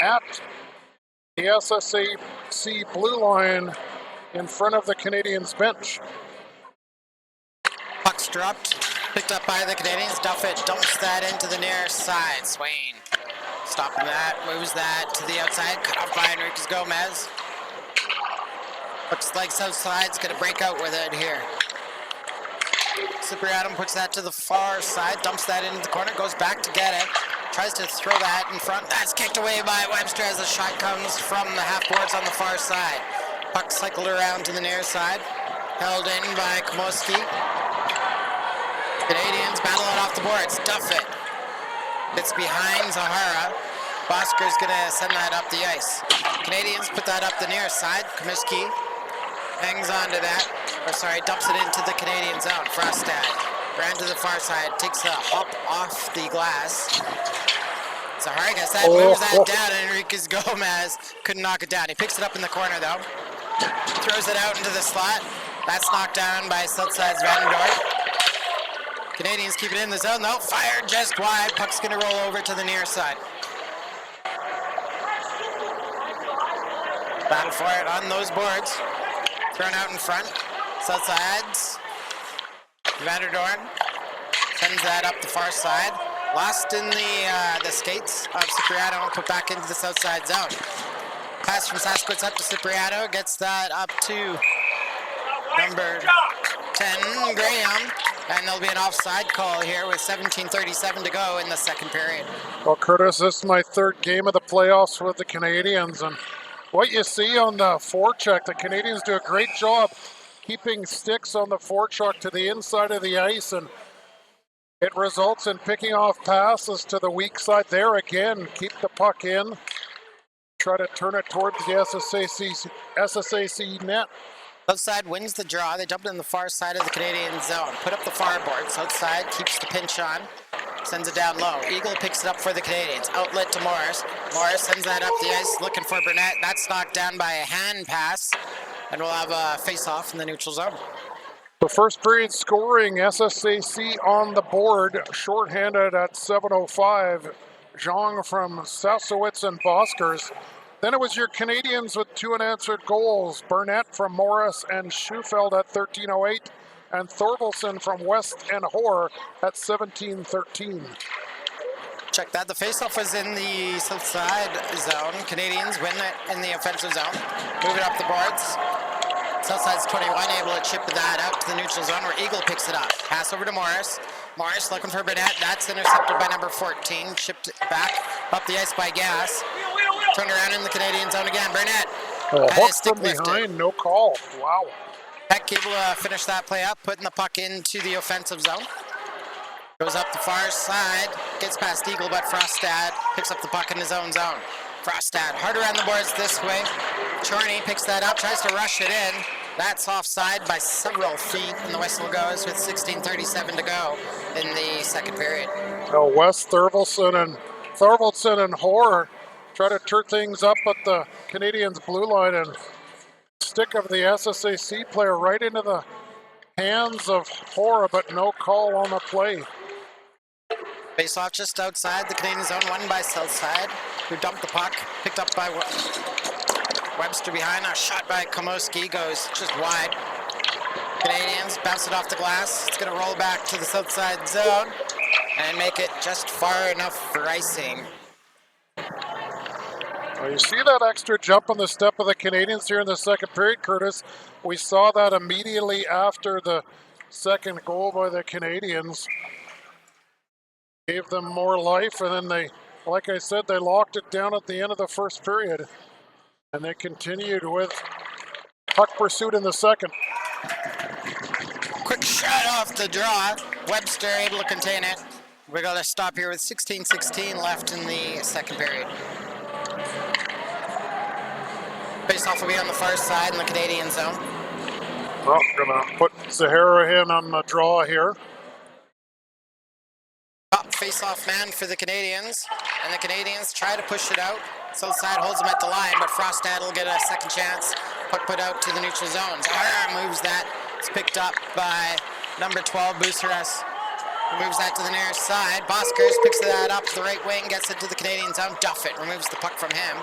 at the SSAC blue line in front of the Canadiens bench. Puck's dropped, picked up by the Canadiens. Duffett dumps that into the near side. Swain stopping that, moves that to the outside, cut off by Enriquez Gomez. Looks like Southside's gonna break out with it here. Cipriano puts that to the far side, dumps that into the corner, goes back to get it, tries to throw that in front. That's kicked away by Webster as the shot comes from the half boards on the far side. Puck cycled around to the near side, held in by Komoski. Canadiens battle it off the boards. Duffett. It's behind Zahara. Bosker's gonna send that up the ice. Canadiens put that up the near side. Komoski hangs on to that. Dumps it into the Canadian zone. Frostad ran to the far side, takes a hop off the glass. Zahara gets that, moves that down, and Enriquez Gomez couldn't knock it down. He picks it up in the corner though. Throws it out into the slot. That's knocked down by Southside's Vandendorf. Canadiens keep it in the zone though. Fired just wide. Puck's gonna roll over to the near side. Battle for it on those boards. Thrown out in front. Southside's Vanderdorn sends that up the far side. Lost in the skates of Cipriano and put back into the south side zone. Pass from Saskowitz up to Cipriano. Gets that up to number 10, Graham. And there'll be an offside call here with 17:37 to go in the second period. Well, Curtis, this is my third game of the playoffs with the Canadiens, and what you see on the forecheck, the Canadiens do a great job keeping sticks on the forecheck to the inside of the ice, and it results in picking off passes to the weak side. There again, keep the puck in, try to turn it towards the SSAC net. Southside wins the draw. They dumped in the far side of the Canadian zone. Put up the far board. Southside keeps the pinch on. Sends it down low. Eagle picks it up for the Canadiens. Outlet to Morris. Morris sends that up the ice looking for Burnett. That's knocked down by a hand pass. And we'll have a face-off in the neutral zone. The first period scoring, SSAC on the board. Shorthanded at 7:05. Zhang from Saskowitz and Boskers. Then it was your Canadiens with 2 unanswered goals. Burnett from Morris and Schufeld at 13:08. And Thorvaldsen from West and Hoare at 17:13. Check that. The faceoff was in the south side zone. Canadiens win it in the offensive zone. Move it up the boards. Southside's 21, able to chip that out to the neutral zone where Eagle picks it up. Pass over to Morris. Morris looking for Burnett. That's intercepted by number 14. Chipped back up the ice by Gas. Turned around in the Canadian zone again. Burnett. Hook from behind, no call. Wow. Peck able to finish that play up, putting the puck into the offensive zone. Goes up the far side, gets past Eagle, but Frostad picks up the puck in his own zone. Frostad hard around the boards this way. Chorney picks that up, tries to rush it in. That's offside by several feet, and the whistle goes with 16:37 to go in the second period. West Thorvaldsen and Hoare try to turn things up at the Canadiens blue line, and stick of the SSAC player right into the hands of Hoare, but no call on the play. Face off just outside the Canadian zone, won by Southside, who dumped the puck, picked up by Webster behind. A shot by Komoski goes just wide. Canadiens bounce it off the glass. It's going to roll back to the Southside zone and make it just far enough for icing. Well, you see that extra jump on the step of the Canadiens here in the second period, Curtis. We saw that immediately after the second goal by the Canadiens. Gave them more life, and then they, like I said, they locked it down at the end of the first period. And they continued with puck pursuit in the second. Quick shot off the draw. Webster able to contain it. We're going to stop here with 16:16 left in the second period. Face-off will be on the far side in the Canadian zone. Well, gonna put Zahara in on the draw here. Top face-off man for the Canadians, and the Canadians try to push it out. Southside holds them at the line, but Frostad will get a second chance. Puck put out to the neutral zones. Moves that. It's picked up by number 12, Buceres. Moves that to the near side. Boskers picks that up to the right wing, gets it to the Canadian zone. Duffett removes the puck from him.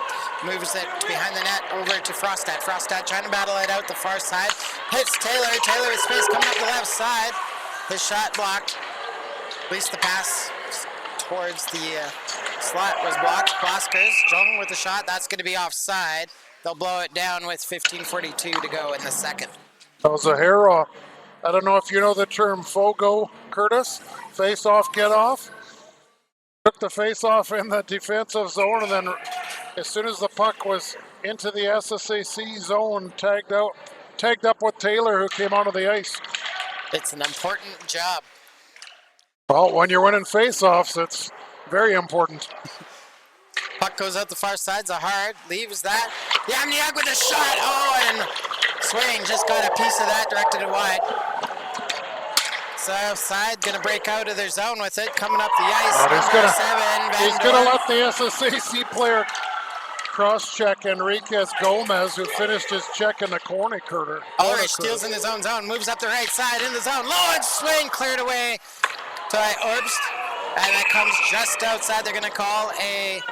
Moves it behind the net over to Frostad. Frostad trying to battle it out the far side. Hits Taylor. Taylor with space coming up the left side. His shot blocked. At least the pass towards the slot was blocked. Boskers strong with the shot. That's going to be offside. They'll blow it down with 15:42 to go in the second. That was a hair off. I don't know if you know the term FOGO, Curtis. Face off, get off. Took the face off in the defensive zone, and then as soon as the puck was into the SSAC zone, tagged up with Taylor, who came onto the ice. It's an important job. Well, when you're winning face-offs, it's very important. Puck goes out the far side. Zahar leaves that. Yamniak with a shot. Oh, and Swain just got a piece of that, directed it wide. South side gonna break out of their zone with it. Coming up the ice. He's gonna let the SSAC player cross-check Enriquez Gomez, who finished his check in the corner. Ulrich steals in his own zone. Moves up the right side in the zone. Low and Swain cleared away by Orbst. And that comes just outside. They're gonna call a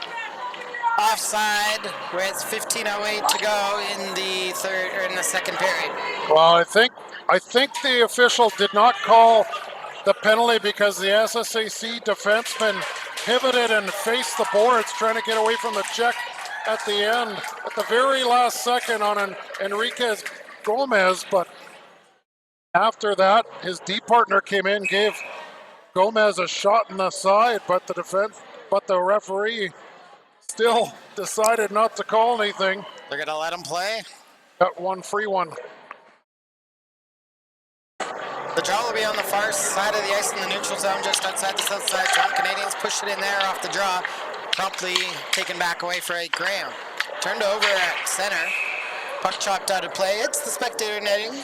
offside with 15:08 to go in the second period. Well, I think the official did not call the penalty because the SSAC defenseman pivoted and faced the boards, trying to get away from the check at the end, at the very last second on an Enriquez Gomez. But after that, his D partner came in, gave Gomez a shot in the side, but the referee still decided not to call anything. They're gonna let him play. Got one free one. The draw will be on the far side of the ice in the neutral zone, just outside the south side zone. Canadians push it in there off the draw. Promptly taken back away for Graham. Turned over at center. Puck chopped out of play. It's the spectator netting.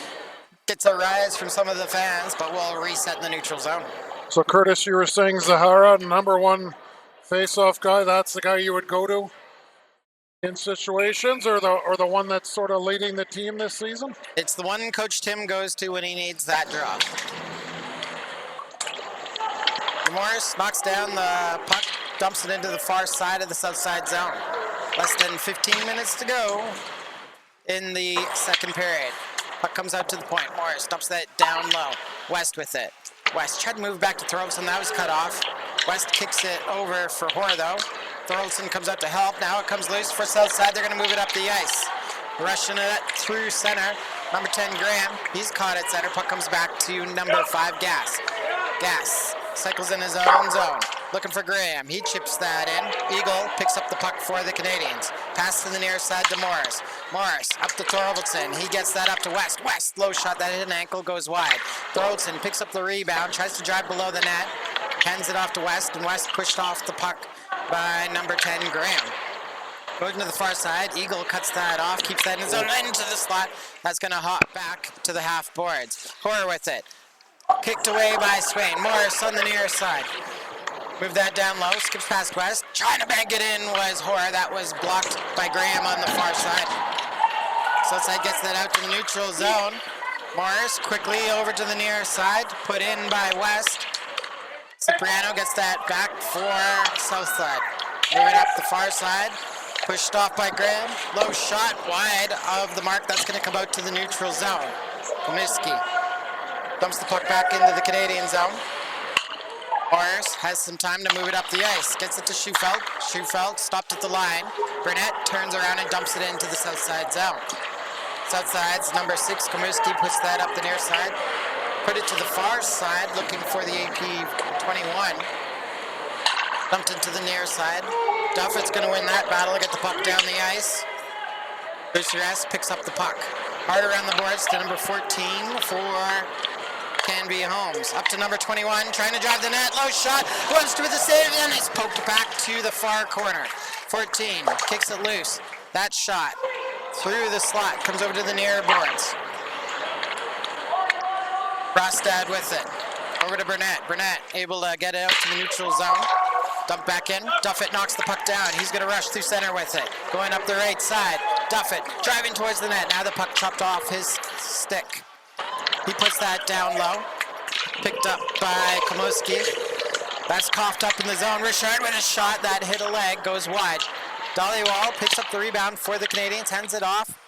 Gets a rise from some of the fans, but will reset in the neutral zone. So Curtis, you were saying Zahara, number one face-off guy, that's the guy you would go to in situations, or the one that's sort of leading the team this season? It's the one Coach Tim goes to when he needs that draw. Morris knocks down the puck, dumps it into the far side of the south side zone. Less than 15 minutes to go in the second period. Puck comes out to the point. Morris dumps that down low. West with it. West tried to move back to Thoroldsson. That was cut off. West kicks it over for Hoare, though. Thoroldsson comes out to help. Now it comes loose for south side. They're going to move it up the ice. Rushing it through center. Number 10, Graham. He's caught at center. Puck comes back to number 5, Gas. Gas cycles in his own zone. Looking for Graham. He chips that in. Eagle picks up the puck for the Canadians. Pass to the near side to Morris. Morris up to Thoroldsson. He gets that up to West. West, low shot. That hit an ankle, goes wide. Thoroldsson picks up the rebound. Tries to drive below the net. Hands it off to West. And West pushed off the puck by number 10, Graham. Goes into the far side. Eagle cuts that off. Keeps that in his zone. Into the slot. That's going to hop back to the half boards. Hoare with it. Kicked away by Swain. Morris on the near side. Move that down low. Skips past West. Trying to bank it in was Hoare. That was blocked by Graham on the far side. Southside gets that out to the neutral zone. Morris quickly over to the near side. Put in by West. Cipriano gets that back for Southside. Moving up the far side. Pushed off by Graham. Low shot wide of the mark. That's going to come out to the neutral zone. Comiskey dumps the puck back into the Canadian zone. Morris has some time to move it up the ice. Gets it to Schufeld. Schufeld stopped at the line. Burnett turns around and dumps it into the south side zone. South side's number 6, Comiskey, puts that up the near side. Put it to the far side, looking for the AP 21. Dumped into the near side. Duffett's going to win that battle, get the puck down the ice. Buceres picks up the puck. Hard around the boards to number 14 for Kanvi Holmes. Up to number 21, trying to drive the net. Low shot, goes to the save, and it's poked back to the far corner. 14 kicks it loose. That shot through the slot, comes over to the near boards. Frostad with it. Over to Burnett. Burnett able to get it out to the neutral zone. Dump back in. Duffett knocks the puck down. He's going to rush through center with it. Going up the right side. Duffett driving towards the net. Now the puck chopped off his stick. He puts that down low. Picked up by Komoski. That's coughed up in the zone. Richard with a shot that hit a leg. Goes wide. Dollywall picks up the rebound for the Canadians. Hands it off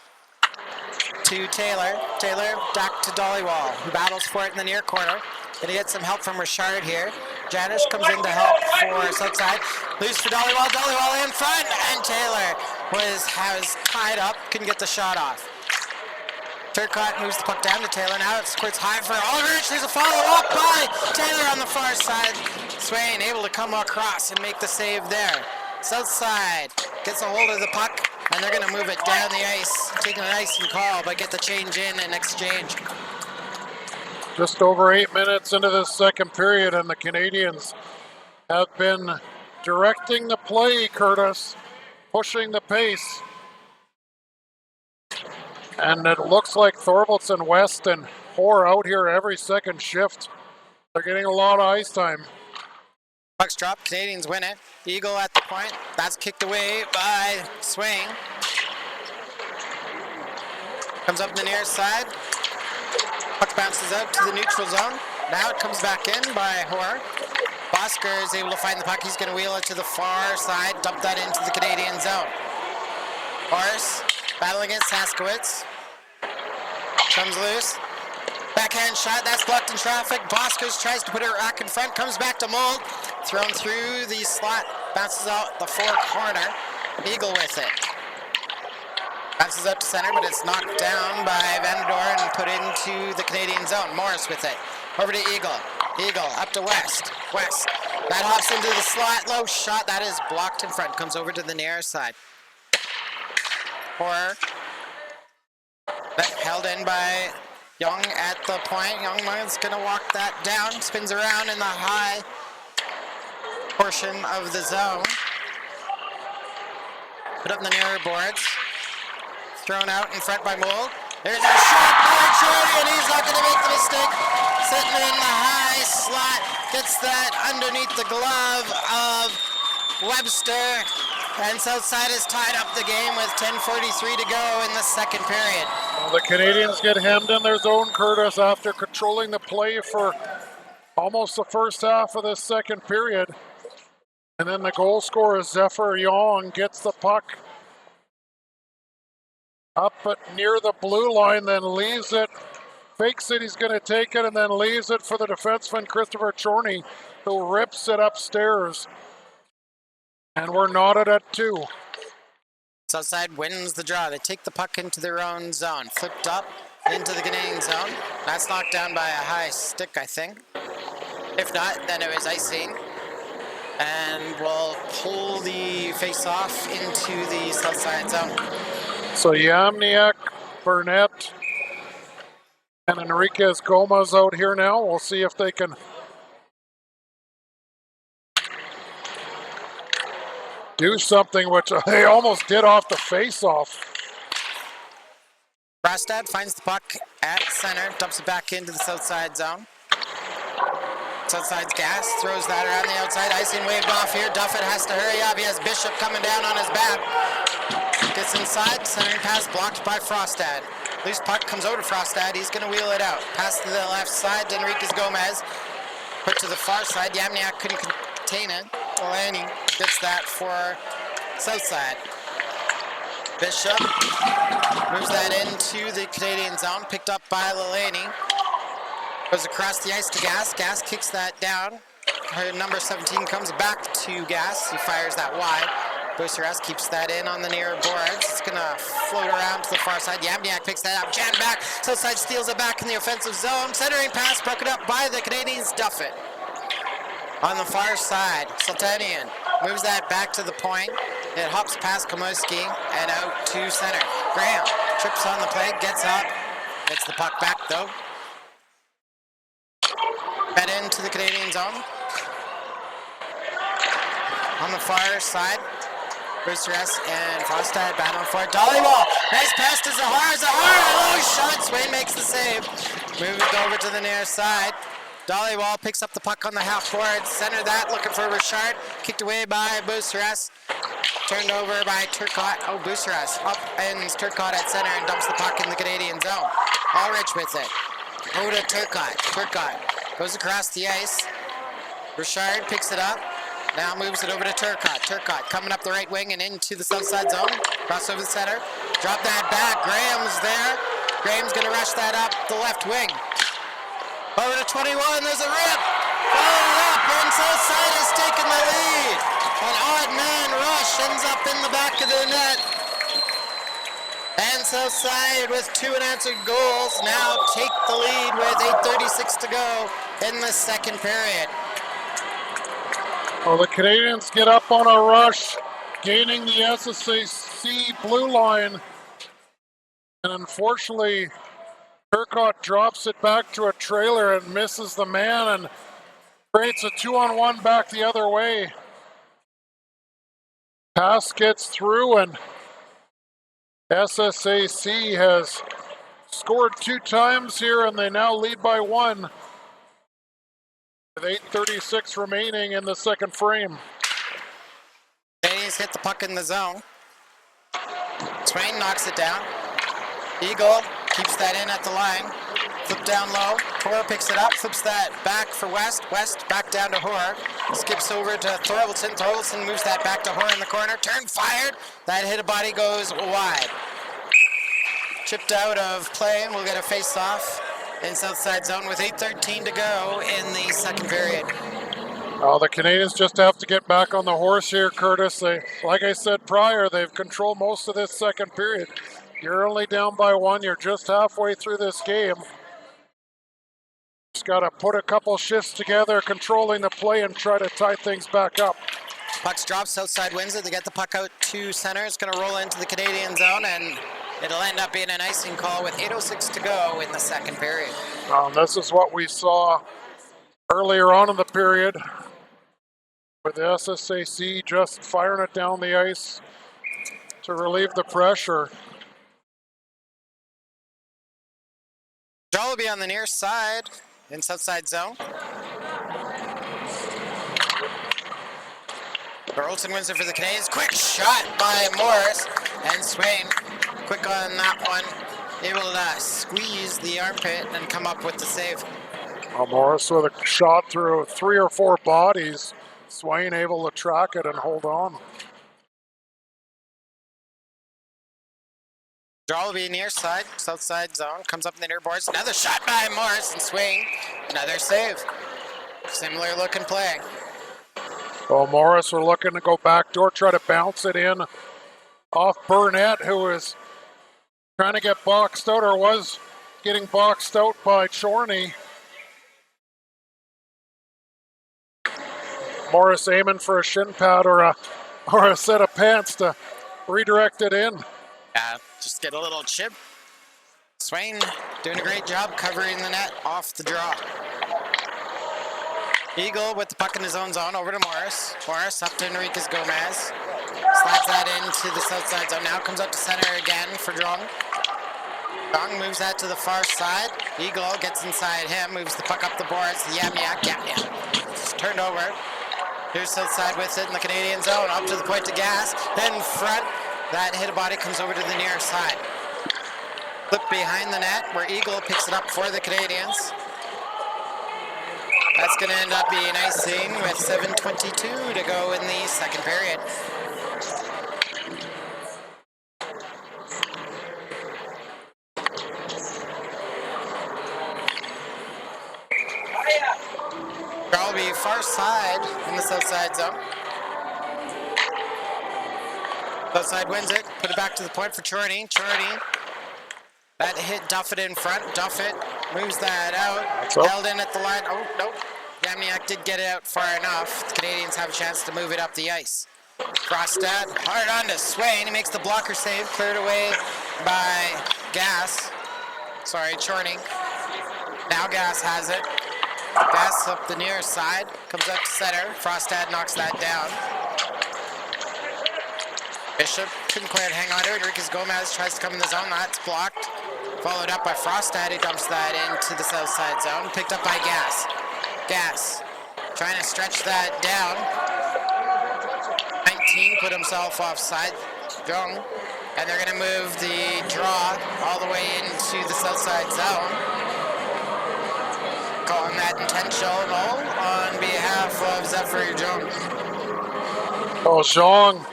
to Taylor. Taylor back to Dollywall, who battles for it in the near corner. Gonna get some help from Richard here. Janish comes in to help for Southside. Loose for Dollywall. Dollywall in front, and Taylor has tied up. Couldn't get the shot off. Turcotte moves the puck down to Taylor. Now it squirts high for Aldrich. There's a follow-up by Taylor on the far side. Swain able to come across and make the save there. Southside gets a hold of the puck, and they're going to move it down the ice. Taking an icing call, but get the change in exchange. Just over 8 minutes into the second period, and the Canadians have been directing the play, Curtis, pushing the pace. And it looks like Thorvaldsen, West, and Hoare out here every second shift. They're getting a lot of ice time. Puck's dropped, Canadians win it. Eagle at the point, that's kicked away by Swain. Comes up the near side. Puck bounces out to the neutral zone. Now it comes back in by Hoare. Bosker is able to find the puck. He's going to wheel it to the far side, dump that into the Canadian zone. Horace battling against Saskowitz. Comes loose. Backhand shot, that's blocked in traffic. Boskers tries to put it rack in front, comes back to Mold. Thrown through the slot, bounces out the far corner. Eagle with it. Bounces up to center, but it's knocked down by Vanador and put into the Canadian zone. Morris with it. Over to Eagle. Eagle up to West. West. That hops into the slot. Low shot. That is blocked in front. Comes over to the near side. Hoare. Held in by Young at the point. Young is going to walk that down. Spins around in the high portion of the zone. Put up in the nearer boards. Thrown out in front by Mold. There's a shot by Chody, and he's not going to make the mistake. Sitting in the high slot. Gets that underneath the glove of Webster. And Southside has tied up the game with 10:43 to go in the second period. Well, the Canadians get hemmed in their zone, Curtis, after controlling the play for almost the first half of the second period. And then the goal scorer, Zephyr Young, gets the puck up but near the blue line, then leaves it. Fakes it, he's going to take it, and then leaves it for the defenseman, Christopher Chorney, who rips it upstairs. And we're knotted at 2. Southside wins the draw. They take the puck into their own zone. Flipped up into the Canadian zone. That's knocked down by a high stick, I think. If not, then it was icing. And we'll pull the face-off into the Southside zone. So Yamniak, Burnett, and Enriquez Gomez out here now. We'll see if they can do something, which they almost did off the face-off. Brastad finds the puck at center, dumps it back into the Southside zone. Southside's gas, throws that around the outside. Icing waved off here. Duffett has to hurry up. He has Bishop coming down on his back. Gets inside, centering pass blocked by Frostad. Loose puck comes over to Frostad. He's going to wheel it out. Pass to the left side to Enriquez Gomez. Put to the far side. Yamniak couldn't contain it. Delaney gets that for Southside. Bishop moves that into the Canadian zone. Picked up by Delaney. Goes across the ice to Gas. Gas kicks that down. Her number 17 comes back to Gas. He fires that wide. Buceras keeps that in on the near boards. It's going to float around to the far side. Yamniak picks that up. Jan back. Southside steals it back in the offensive zone. Centering pass broken up by the Canadians. Duffett. On the far side, Sultanian moves that back to the point. It hops past Komoski and out to center. Graham trips on the play, gets up. Gets the puck back though. Head into the Canadian zone. On the far side, Buceras and Frostad battling for it. Dollywall, nice pass to Zahar. Zahar, low shot. Swain makes the save. Move it over to the near side. Dollywall picks up the puck on the half board. Center that, looking for Richard. Kicked away by Buceras. Turned over by Turcotte. Oh, Buceras up ends Turcotte at center and dumps the puck in the Canadian zone. Ulrich with it. Over to Turcotte. Turcotte goes across the ice. Richard picks it up. Now moves it over to Turcotte. Turcotte coming up the right wing and into the south side zone. Cross over the center. Drop that back. Graham's there. Graham's going to rush that up the left wing. Over to 21. There's a rip. Followed up. And south side has taken the lead. An odd man rush ends up in the back of the net. And south side with 2 unanswered goals now take the lead with 8:36 to go in the second period. Well, the Canadians get up on a rush, gaining the SSAC blue line. And unfortunately, Turcotte drops it back to a trailer and misses the man and creates a 2-on-1 back the other way. Pass gets through and SSAC has scored 2 times here and they now lead by 1. With 8:36 remaining in the second frame. Canadians hit the puck in the zone. Swain knocks it down. Eagle keeps that in at the line. Flip down low. Hoare picks it up, flips that back for West. West back down to Hoare. Skips over to Thorvaldson. Thorvaldson moves that back to Hoare in the corner. Turn fired. That hit a body goes wide. Chipped out of play and we'll get a face-off in south side zone with 8:13 to go in the second period. Oh, the Canadians just have to get back on the horse here, Curtis. They, like I said prior, they've controlled most of this second period. You're only down by 1. You're just halfway through this game. Just got to put a couple shifts together, controlling the play and try to tie things back up. Puck's dropped, south side wins it. They get the puck out to center. It's going to roll into the Canadian zone and it'll end up being an icing call with 8:06 to go in the second period. This is what we saw earlier on in the period with the SSAC just firing it down the ice to relieve the pressure. Jollibee on the near side in south side zone. Carlton wins it for the Canadians. Quick shot by Morris and Swain. Quick on that one. Able to squeeze the armpit and come up with the save. Well, Morris with a shot through 3 or 4 bodies. Swain able to track it and hold on. Jollibee near side, south side zone, comes up in the near boards. Another shot by Morris and Swain. Another save. Similar looking play. Well, Morris are looking to go backdoor, try to bounce it in off Burnett, who is trying to get boxed out or was getting boxed out by Chorney. Morris aiming for a shin pad or a set of pants to redirect it in. Yeah, just get a little chip. Swain doing a great job covering the net off the draw. Eagle with the puck in his own zone over to Morris. Morris up to Enriquez Gomez. Slides that into the south side zone. Now comes up to center again for Drong. Drong moves that to the far side. Eagle gets inside him, moves the puck up the boards. Yamyak. It's turned over. Here's south side with it in the Canadian zone. Up to the point to Gas. Then front. That hit a body comes over to the near side. Flip behind the net where Eagle picks it up for the Canadians. That's going to end up being icing with 7:22 to go in the second period. Jollibee far side in the south side zone. South side wins it, put it back to the point for Chorney. Chorney, that hit Duffett in front. Duffett moves that out, held in at the line. Oh, nope. Yamniak did get it out far enough. The Canadians have a chance to move it up the ice. Frostad, hard on to Swain. He makes the blocker save, cleared away by Chorney. Now Gas has it. Gas up the near side, comes up to center. Frostad knocks that down. Bishop couldn't quite hang on to it. Enriquez Gomez tries to come in the zone. That's blocked. Followed up by Frostad, who dumps that into the south side zone. Picked up by Gas. Gas trying to stretch that down. 19 put himself offside. Drone. And they're going to move the draw all the way into the south side zone. Calling that intentional on behalf of Zephyr Jones. Oh, Zhang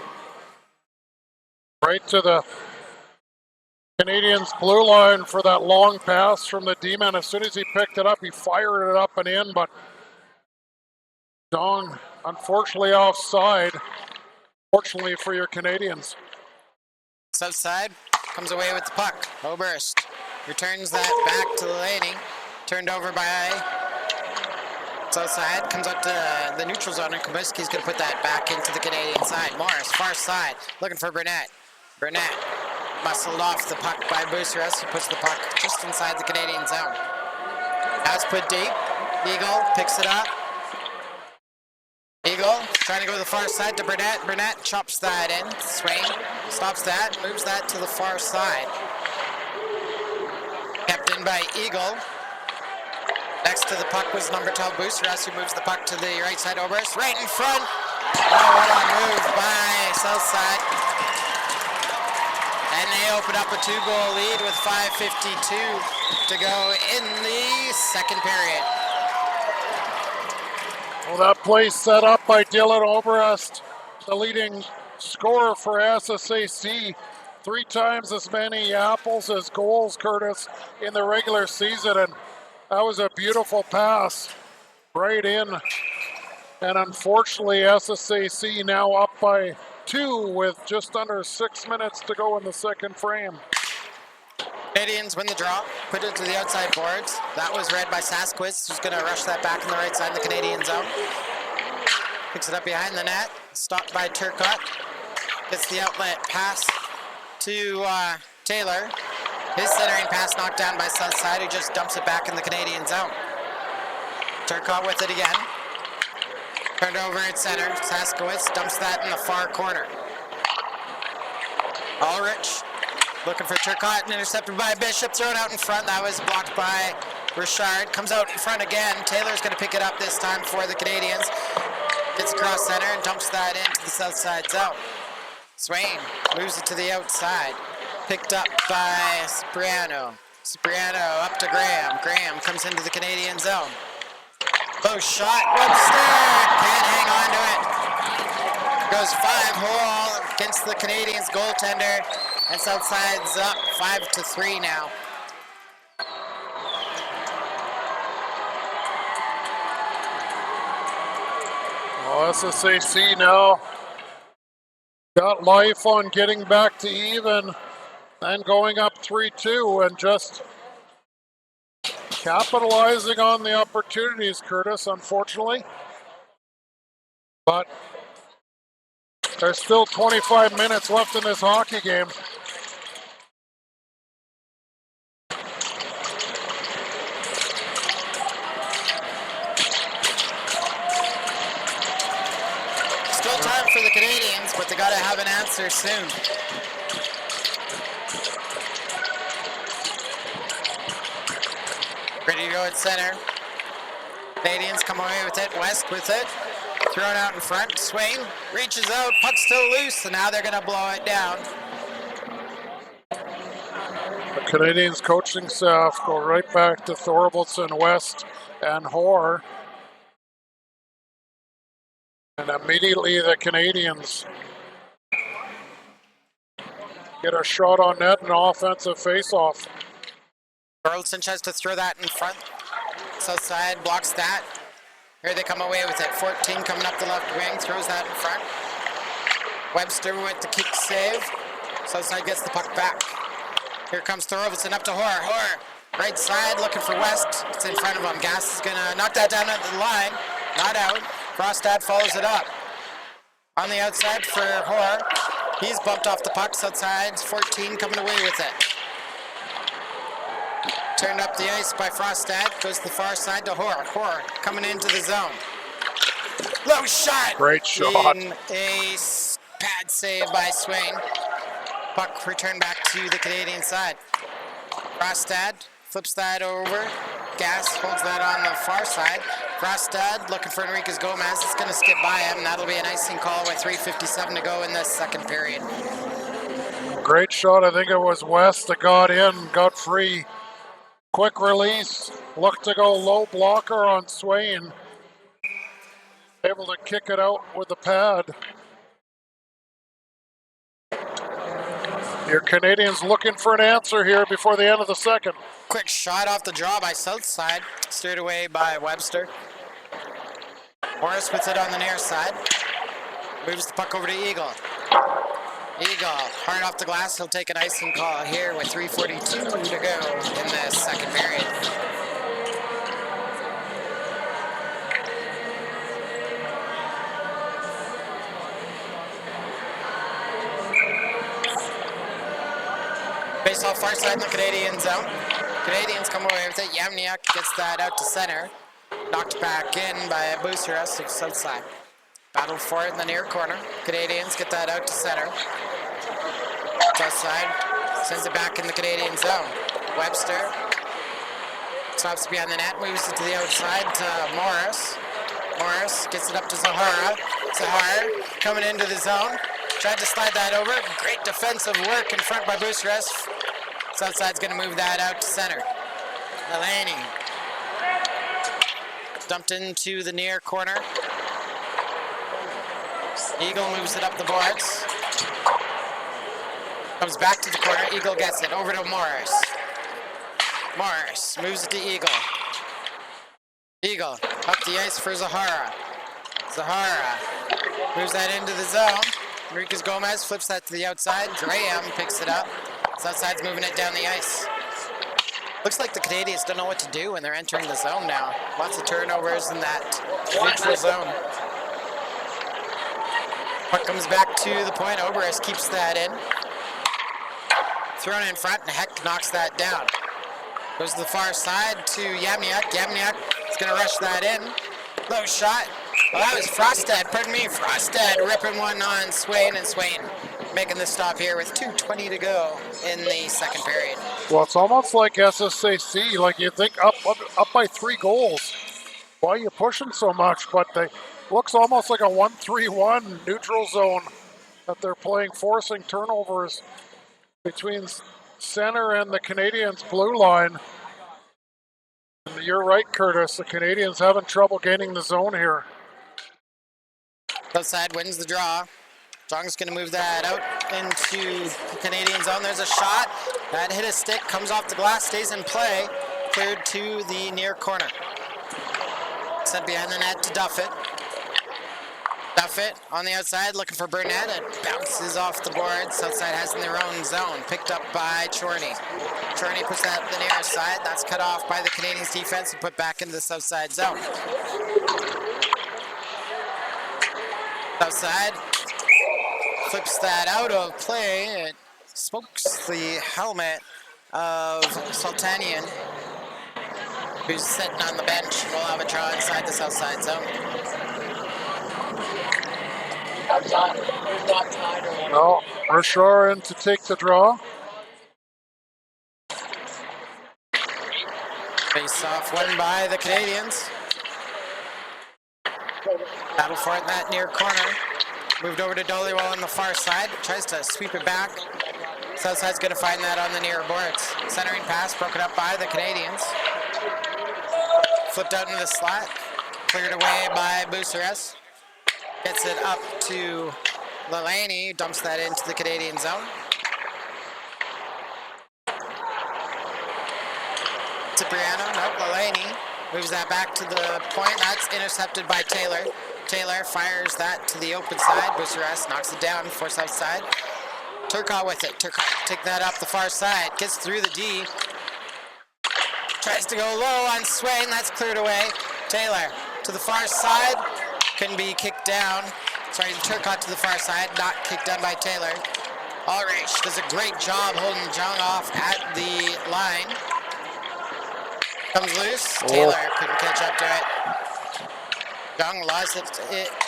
right to the Canadians' blue line for that long pass from the D-man. As soon as he picked it up, he fired it up and in, but Zhang, unfortunately, offside. Fortunately for your Canadians. South side comes away with the puck. Oberst returns that back to Laney. Turned over by south side. Comes up to the neutral zone, and Kubiski's going to put that back into the Canadian side. Morris, far side, looking for Burnett. Burnett muscled off the puck by Buceras, who puts the puck just inside the Canadian zone. That's put deep. Eagle picks it up. Eagle trying to go to the far side to Burnett. Burnett chops that in. Swain stops that, moves that to the far side. Kept in by Eagle. Next to the puck was number 12 Buceras, who moves the puck to the right side. Oberst right in front. Oh, what a move by Southside. And they open up a 2-goal lead with 5:52 to go in the second period. Well, that play set up by Dylan Oberst, the leading scorer for SSAC. 3 times as many apples as goals, Curtis, in the regular season. And that was a beautiful pass right in. And unfortunately, SSAC now up by 2 with just under 6 minutes to go in the second frame. Canadians win the draw, put it to the outside boards. That was read by Sasquatch, who's going to rush that back in the right side of the Canadian zone. Picks it up behind the net, stopped by Turcotte. Gets the outlet pass to Taylor. His centering pass knocked down by Southside, who just dumps it back in the Canadian zone. Turcotte with it again. Turned over at center. Saskowitz dumps that in the far corner. Ulrich looking for Turcotte and intercepted by Bishop. Thrown out in front. That was blocked by Richard. Comes out in front again. Taylor's going to pick it up this time for the Canadians. Gets across center and dumps that into the south side zone. Swain moves it to the outside. Picked up by Cipriano. Cipriano up to Graham. Graham comes into the Canadian zone. Close shot. Webster can't hang on to it. Goes 5-hole against the Canadians goaltender. And Southside's up 5-3 now. Well, SSAC now got life on getting back to even and going up 3-2 and just capitalizing on the opportunities, Curtis, unfortunately. But there's still 25 minutes left in this hockey game. Still time for the Canadians, but they got to have an answer soon. Ready to go at center. Canadians come away with it. West with it. Thrown out in front. Swain reaches out. Puck's still loose, and now they're going to blow it down. The Canadians coaching staff go right back to Thorvaldson, West, and Hoare. And immediately the Canadians get a shot on net and offensive face-off. Carlson tries to throw that in front. South side blocks that. Here they come away with it. 14 coming up the left wing, throws that in front. Webster with the kick save. South side gets the puck back. Here comes Thorvaldson up to Hoare. Hoare, right side, looking for West. It's in front of him. Gass is gonna knock that down at the line. Not out. Frostad follows it up. On the outside for Hoare. He's bumped off the puck. South side's 14 coming away with it. Turned up the ice by Frostad. Goes to the far side to Hoare. Hoare coming into the zone. Low shot. Great shot. In a pad save by Swain. Puck returned back to the Canadian side. Frostad flips that over. Gass holds that on the far side. Frostad looking for Enriquez Gomez. It's going to skip by him. That'll be an icing call with 3:57 to go in the second period. Great shot. I think it was West that got in, got free. Quick release. Looked to go low blocker on Swain. Able to kick it out with the pad. Your Canadians looking for an answer here before the end of the second. Quick shot off the draw by Southside. Steered away by Webster. Morris puts it on the near side. Moves the puck over to Eagle. Eagle, hard off the glass. He'll take an icing call here with 3:42 to go in the second period. Face off far side in the Canadian zone. Canadians come away with it. Yamniak gets that out to center. Knocked back in by Buceras of Southside. Battle for it in the near corner. Canadians get that out to center. Southside sends it back in the Canadian zone. Webster stops behind the net, moves it to the outside to Morris. Morris gets it up to Zahara. Zahara coming into the zone. Tried to slide that over. Great defensive work in front by Buceras. Southside's going to move that out to center. Delaney dumped into the near corner. Eagle moves it up the boards. Comes back to the corner. Eagle gets it over to Morris. Morris moves it to Eagle. Eagle up the ice for Zahara. Zahara moves that into the zone. Enriquez Gomez flips that to the outside. Graham picks it up. Southside's moving it down the ice. Looks like the Canadians don't know what to do when they're entering the zone now. Lots of turnovers in that neutral zone. Puck comes back to the point. Oberus keeps that in. Thrown in front, and Heck knocks that down. Goes to the far side to Yamniak. Yamniak is going to rush that in. Low shot. Well, that was Frostad. Pardon me, Frostad ripping one on Swain, and Swain making the stop here with 2:20 to go in the second period. Well, it's almost like SSAC. Like you think up by 3 goals. Why are you pushing so much? But they looks almost like a 1-3-1 neutral zone that they're playing, forcing turnovers between center and the Canadians' blue line. And you're right, Curtis. The Canadians having trouble gaining the zone here. Outside wins the draw. Jong's going to move that out into the Canadian zone. There's a shot. That hit a stick, comes off the glass, stays in play. Cleared to the near corner. Sent behind the net to Duffett. Duffett on the outside looking for Burnett. It bounces off the board. Southside has in their own zone. Picked up by Chorney. Chorney puts that to the near side. That's cut off by the Canadians defense and put back into the Southside zone. Southside flips that out of play. It smokes the helmet of Sultanian, who's sitting on the bench. We'll have a draw inside the Southside zone. No, Rashar in to take the draw. Face off won by the Canadians. Battle for it in that near corner. Moved over to Dollywall on the far side. Tries to sweep it back. Southside's going to find that on the near boards. Centering pass broken up by the Canadians. Flipped out into the slot. Cleared away by Buceras. Gets it up to Lelaney. Dumps that into the Canadian zone. Cipriano, nope, Lelaney. Moves that back to the point. That's intercepted by Taylor. Taylor fires that to the open side. Buceras knocks it down for Southside. Turcotte with it. Turcotte take that up the far side. Gets through the D. Tries to go low on Swain. That's cleared away. Taylor to the far side. Couldn't be kicked down. Sorry, Turcotte to the far side. Not kicked down by Taylor. Ulrich does a great job holding Jung off at the line. Comes loose. Taylor couldn't catch up to it. Jung lost it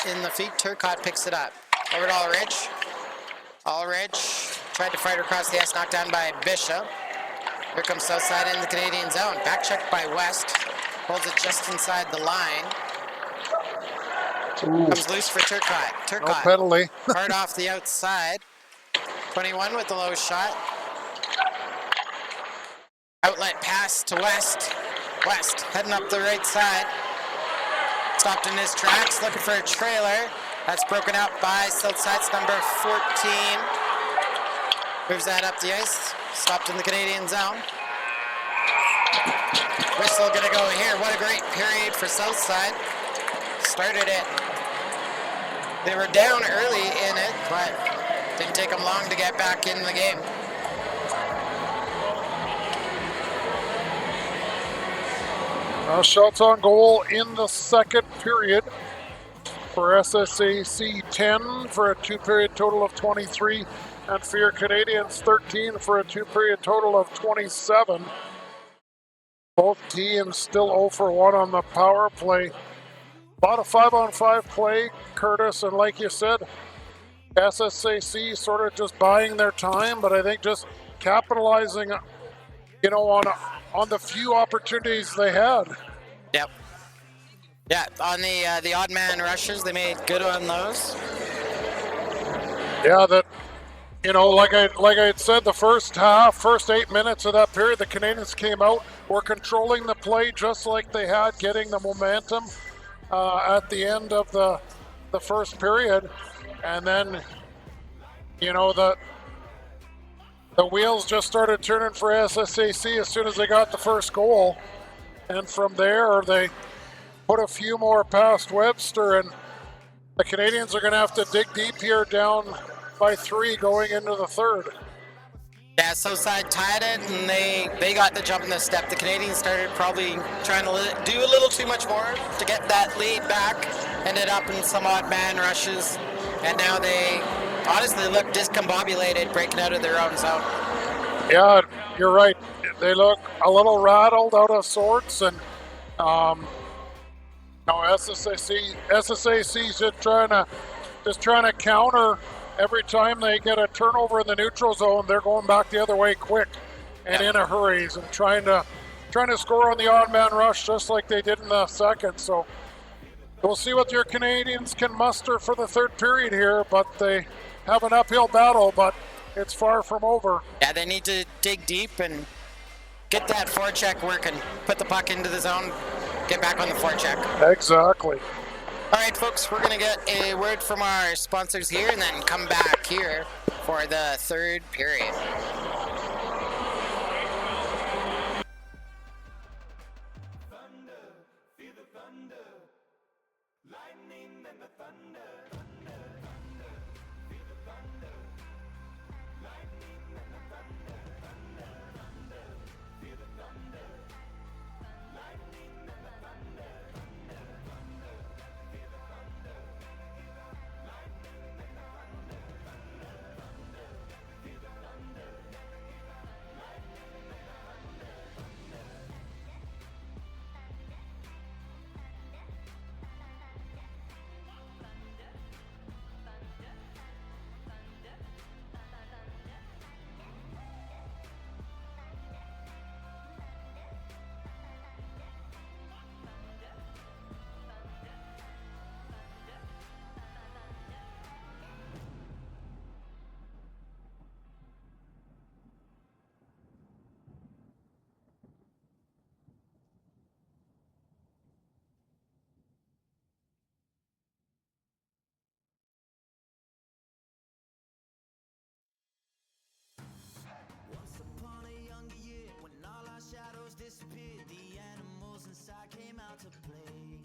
in the feet. Turcotte picks it up. Over to Ulrich. Ulrich tried to fight across the ice, knocked down by Bishop. Here comes Southside in the Canadian zone. Back check by West. Holds it just inside the line. Ooh, Comes loose for Turcotte. no Turcotte penalty. hard off the outside. 21 with the low shot. Outlet pass to West. West heading up the right side. Stopped in his tracks, looking for a trailer. That's broken up by Southside's number 14. Moves that up the ice. Stopped in the Canadian zone. Whistle gonna go here. What a great period for Southside. Started it. They were down early in it, but didn't take them long to get back in the game. Shots on goal in the second period for SSAC 10 for a two-period total of 23, and for your Canadians 13 for a two-period total of 27. Both teams still 0 for 1 on the power play. A lot of 5-on-5 play, Curtis, and like you said, SSAC sort of just buying their time, but I think just capitalizing, you know, on the few opportunities they had. Yep. Yeah, on the odd man rushes, they made good on those. Yeah, that, you know, like I had said, the first 8 minutes of that period, the Canadians came out, were controlling the play just like they had, getting the momentum at the end of the first period, and then, you know, the wheels just started turning for SSAC as soon as they got the first goal, and from there they put a few more past Webster, and the Canadians are going to have to dig deep here, down by 3 going into the third. Yeah, Southside tied it, and they got the jump in the step. The Canadians started probably trying to do a little too much more to get that lead back. Ended up in some odd man rushes, and now they honestly look discombobulated, breaking out of their own zone. Yeah, you're right. They look a little rattled, out of sorts, and SSAC's just trying to counter. Every time they get a turnover in the neutral zone, they're going back the other way quick and in a hurry, and trying to score on the odd man rush just like they did in the second. So we'll see what your Canadians can muster for the third period here, but they have an uphill battle, but it's far from over. Yeah, they need to dig deep and get that forecheck working. Put the puck into the zone, get back on the forecheck. Exactly. All right, folks, we're going to get a word from our sponsors here and then come back here for the third period. Disappeared, the animals inside came out to play.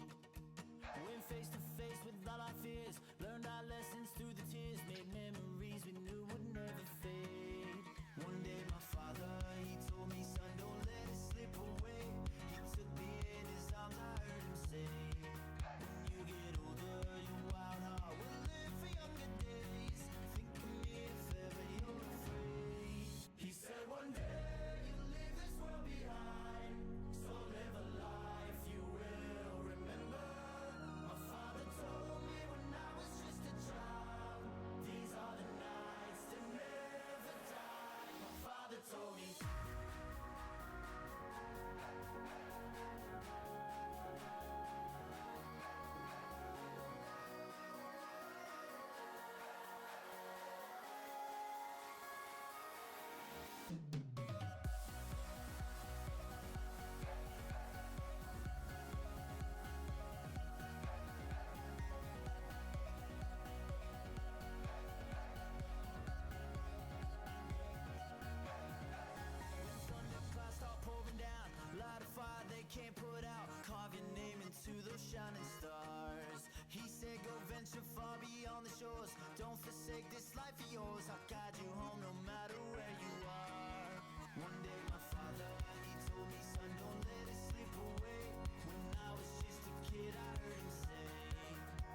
Went face to face with all our fears, learned our lessons through the tears, made memories we knew would never fade. One day my father, he told me, son, don't let it slip away. He took me in his arms, I heard him say, when you get older, your wild heart will live for younger days. Think of me if ever you're afraid. He said one day you'll leave this world behind. So live a life you will remember. My father told me when I was just a child. shores. Don't forsake this life of yours. I'll guide you home no matter where you are. One day my father, he told me, son, don't let it slip away. When I was just a kid, I heard him say,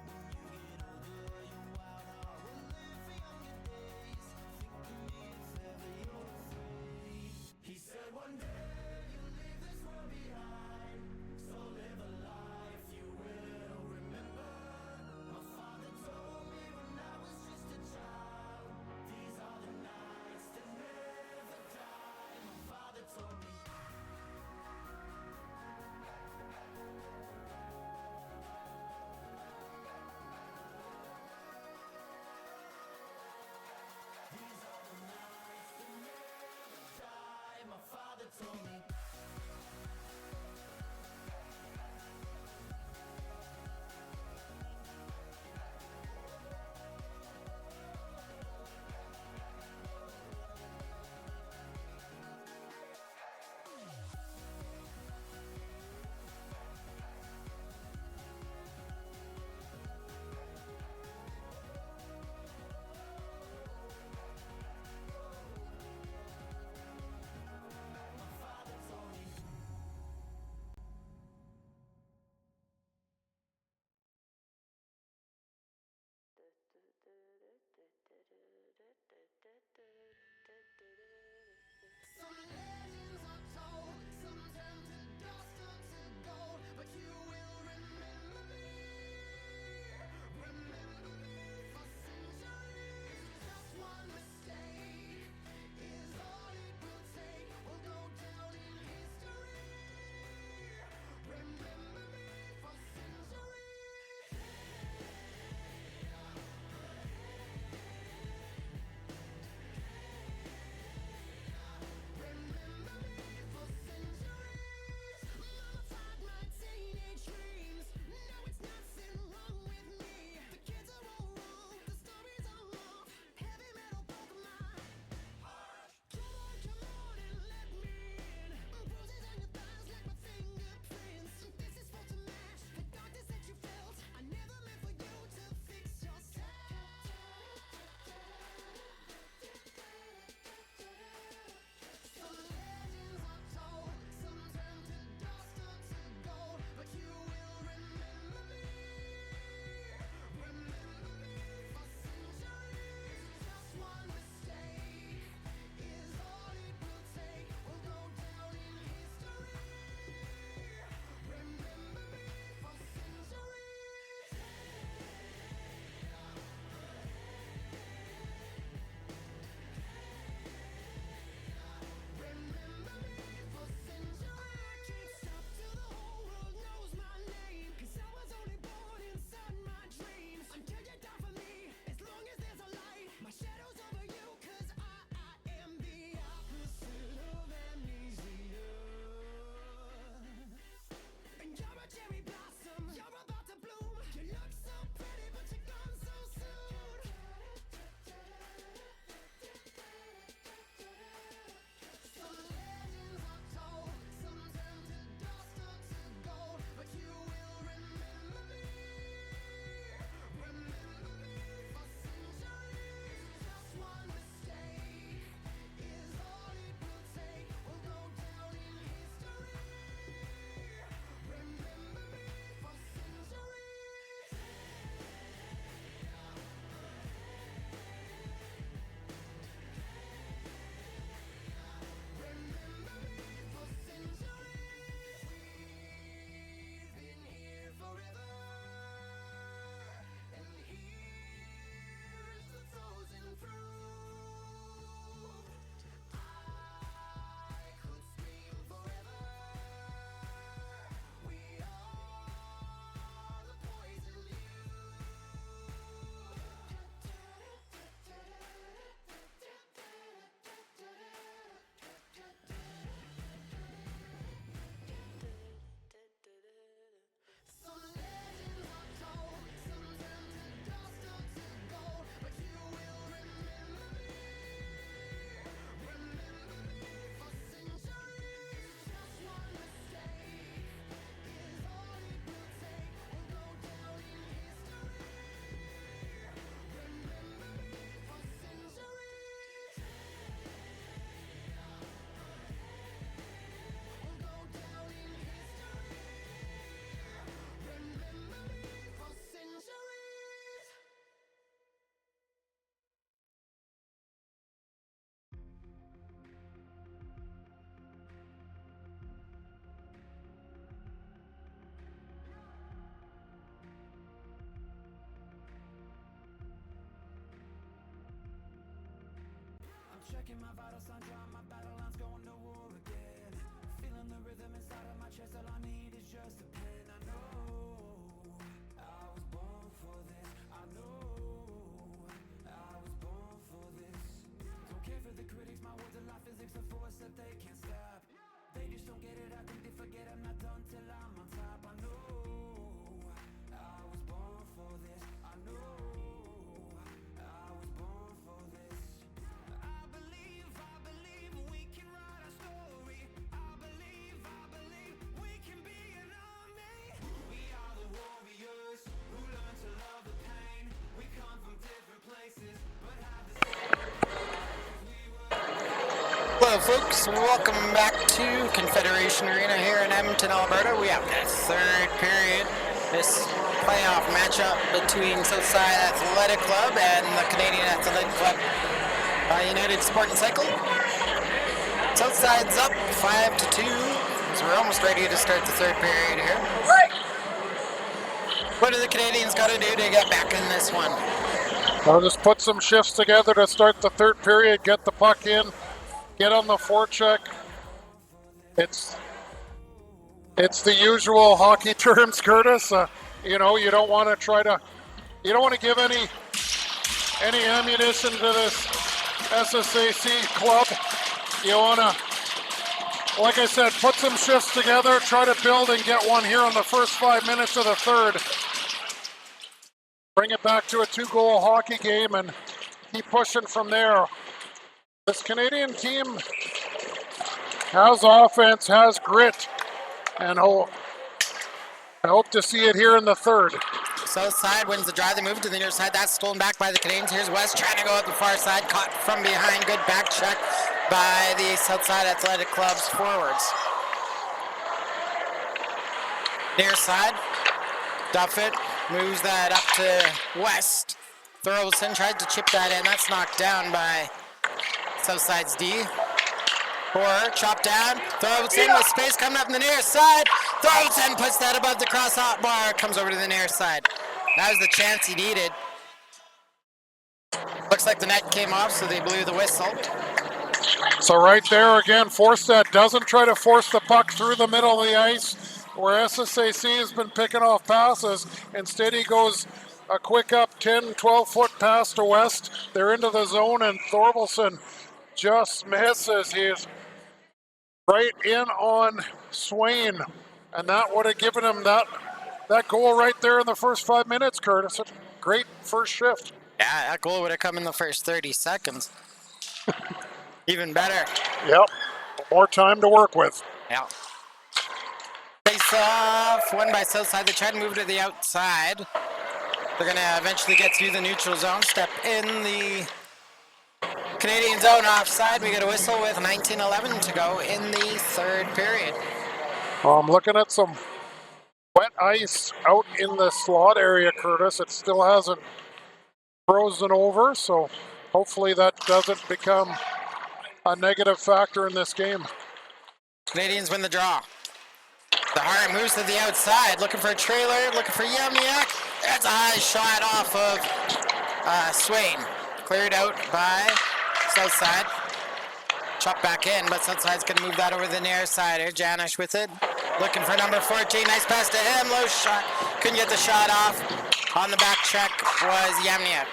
when you get older, your wild heart will live for younger days. Think of me if ever you're afraid. He said one day you'll leave this world behind, so live a life you will remember. My father told me when I was just a child, these I'm checking my vital signs, drawing my battle lines, going to war again. Feeling the rhythm inside of my chest, all I need is just a pen. I know I was born for this. I know I was born for this. Don't care for the critics, my words are like physics, a force that they can't stop. They just don't get it, I think they forget I'm not done till I'm on top. I know I was born for this. I know I was born for this. I believe we can write a story. I believe we can be an army. We are the warriors who learn to love the pain. We come from different places, but have the Hello, folks. Welcome back to Confederation Arena here in Edmonton, Alberta. We have the third period. This playoff matchup between Southside Athletic Club and the Canadian Athletic Club United Sport and Cycle. Southside's up 5-2, so we're almost ready to start the third period here. What do the Canadians got to do to get back in this one? I'll just put some shifts together to start the third period, get the puck in, get on the forecheck. It's the usual hockey terms, Curtis. You know, you don't want to give any ammunition to this SSAC club. You want to, like I said, put some shifts together, try to build and get one here in the first 5 minutes of the third. Bring it back to a 2-goal hockey game and keep pushing from there. This Canadian team has offense, has grit, and I hope to see it here in the third. Southside wins the drive. They move to the near side. That's stolen back by the Canadians. Here's West trying to go out the far side. Caught from behind. Good back check by the Southside Athletic Club's forwards. Near side. Duffett moves that up to West. Throws in. Tried to chip that in. That's knocked down by Southside's D. Or chopped down, throws in with space coming up in the near side, throws in, puts that above the cross hot bar, comes over to the near side. That was the chance he needed. Looks like the net came off, so they blew the whistle. So right there again, Forstead doesn't try to force the puck through the middle of the ice where SSAC has been picking off passes. Instead he goes a quick up 10, 12 foot pass to West. They're into the zone and Thorvaldsen just misses. He's right in on Swain, and that would have given him that goal right there in the first 5 minutes, Curtis. A great first shift. Yeah, that goal would have come in the first 30 seconds. Even better. Yep, more time to work with. Yeah. Face off, won by Southside. They try to move to the outside. They're going to eventually get through the neutral zone, step in the Canadian zone offside. We get a whistle with 19:11 to go in the third period. I'm looking at some wet ice out in the slot area, Curtis. It still hasn't frozen over, so hopefully that doesn't become a negative factor in this game. Canadians win the draw. The Hart moves to the outside, looking for a trailer, looking for Yamniak. That's a high shot off of Swain. Cleared out by Southside. Chopped back in, but Southside's going to move that over the near side. Here's Janish with it. Looking for number 14. Nice pass to him. Low shot. Couldn't get the shot off. On the back check was Yamniak.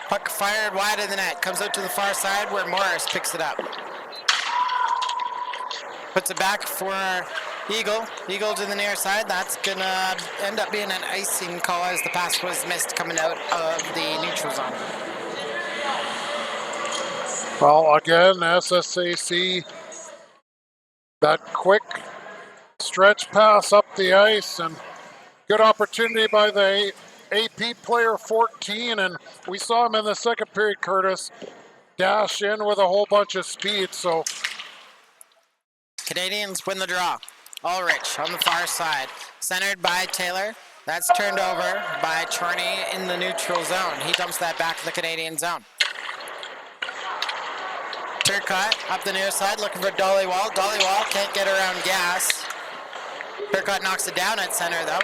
Puck fired wide of the net. Comes out to the far side where Morris picks it up. Puts it back for Eagle. Eagle to the near side. That's going to end up being an icing call as the pass was missed coming out of the neutral zone. Well, again, SSAC, that quick stretch pass up the ice and good opportunity by the AP player 14, and we saw him in the second period, Curtis, dash in with a whole bunch of speed, so. Canadians win the draw. Ulrich on the far side, centered by Taylor. That's turned over by Chorney in the neutral zone. He dumps that back to the Canadian zone. Turcotte up the near side, looking for Dollywall. Dollywall can't get around Gas. Turcotte knocks it down at center, though.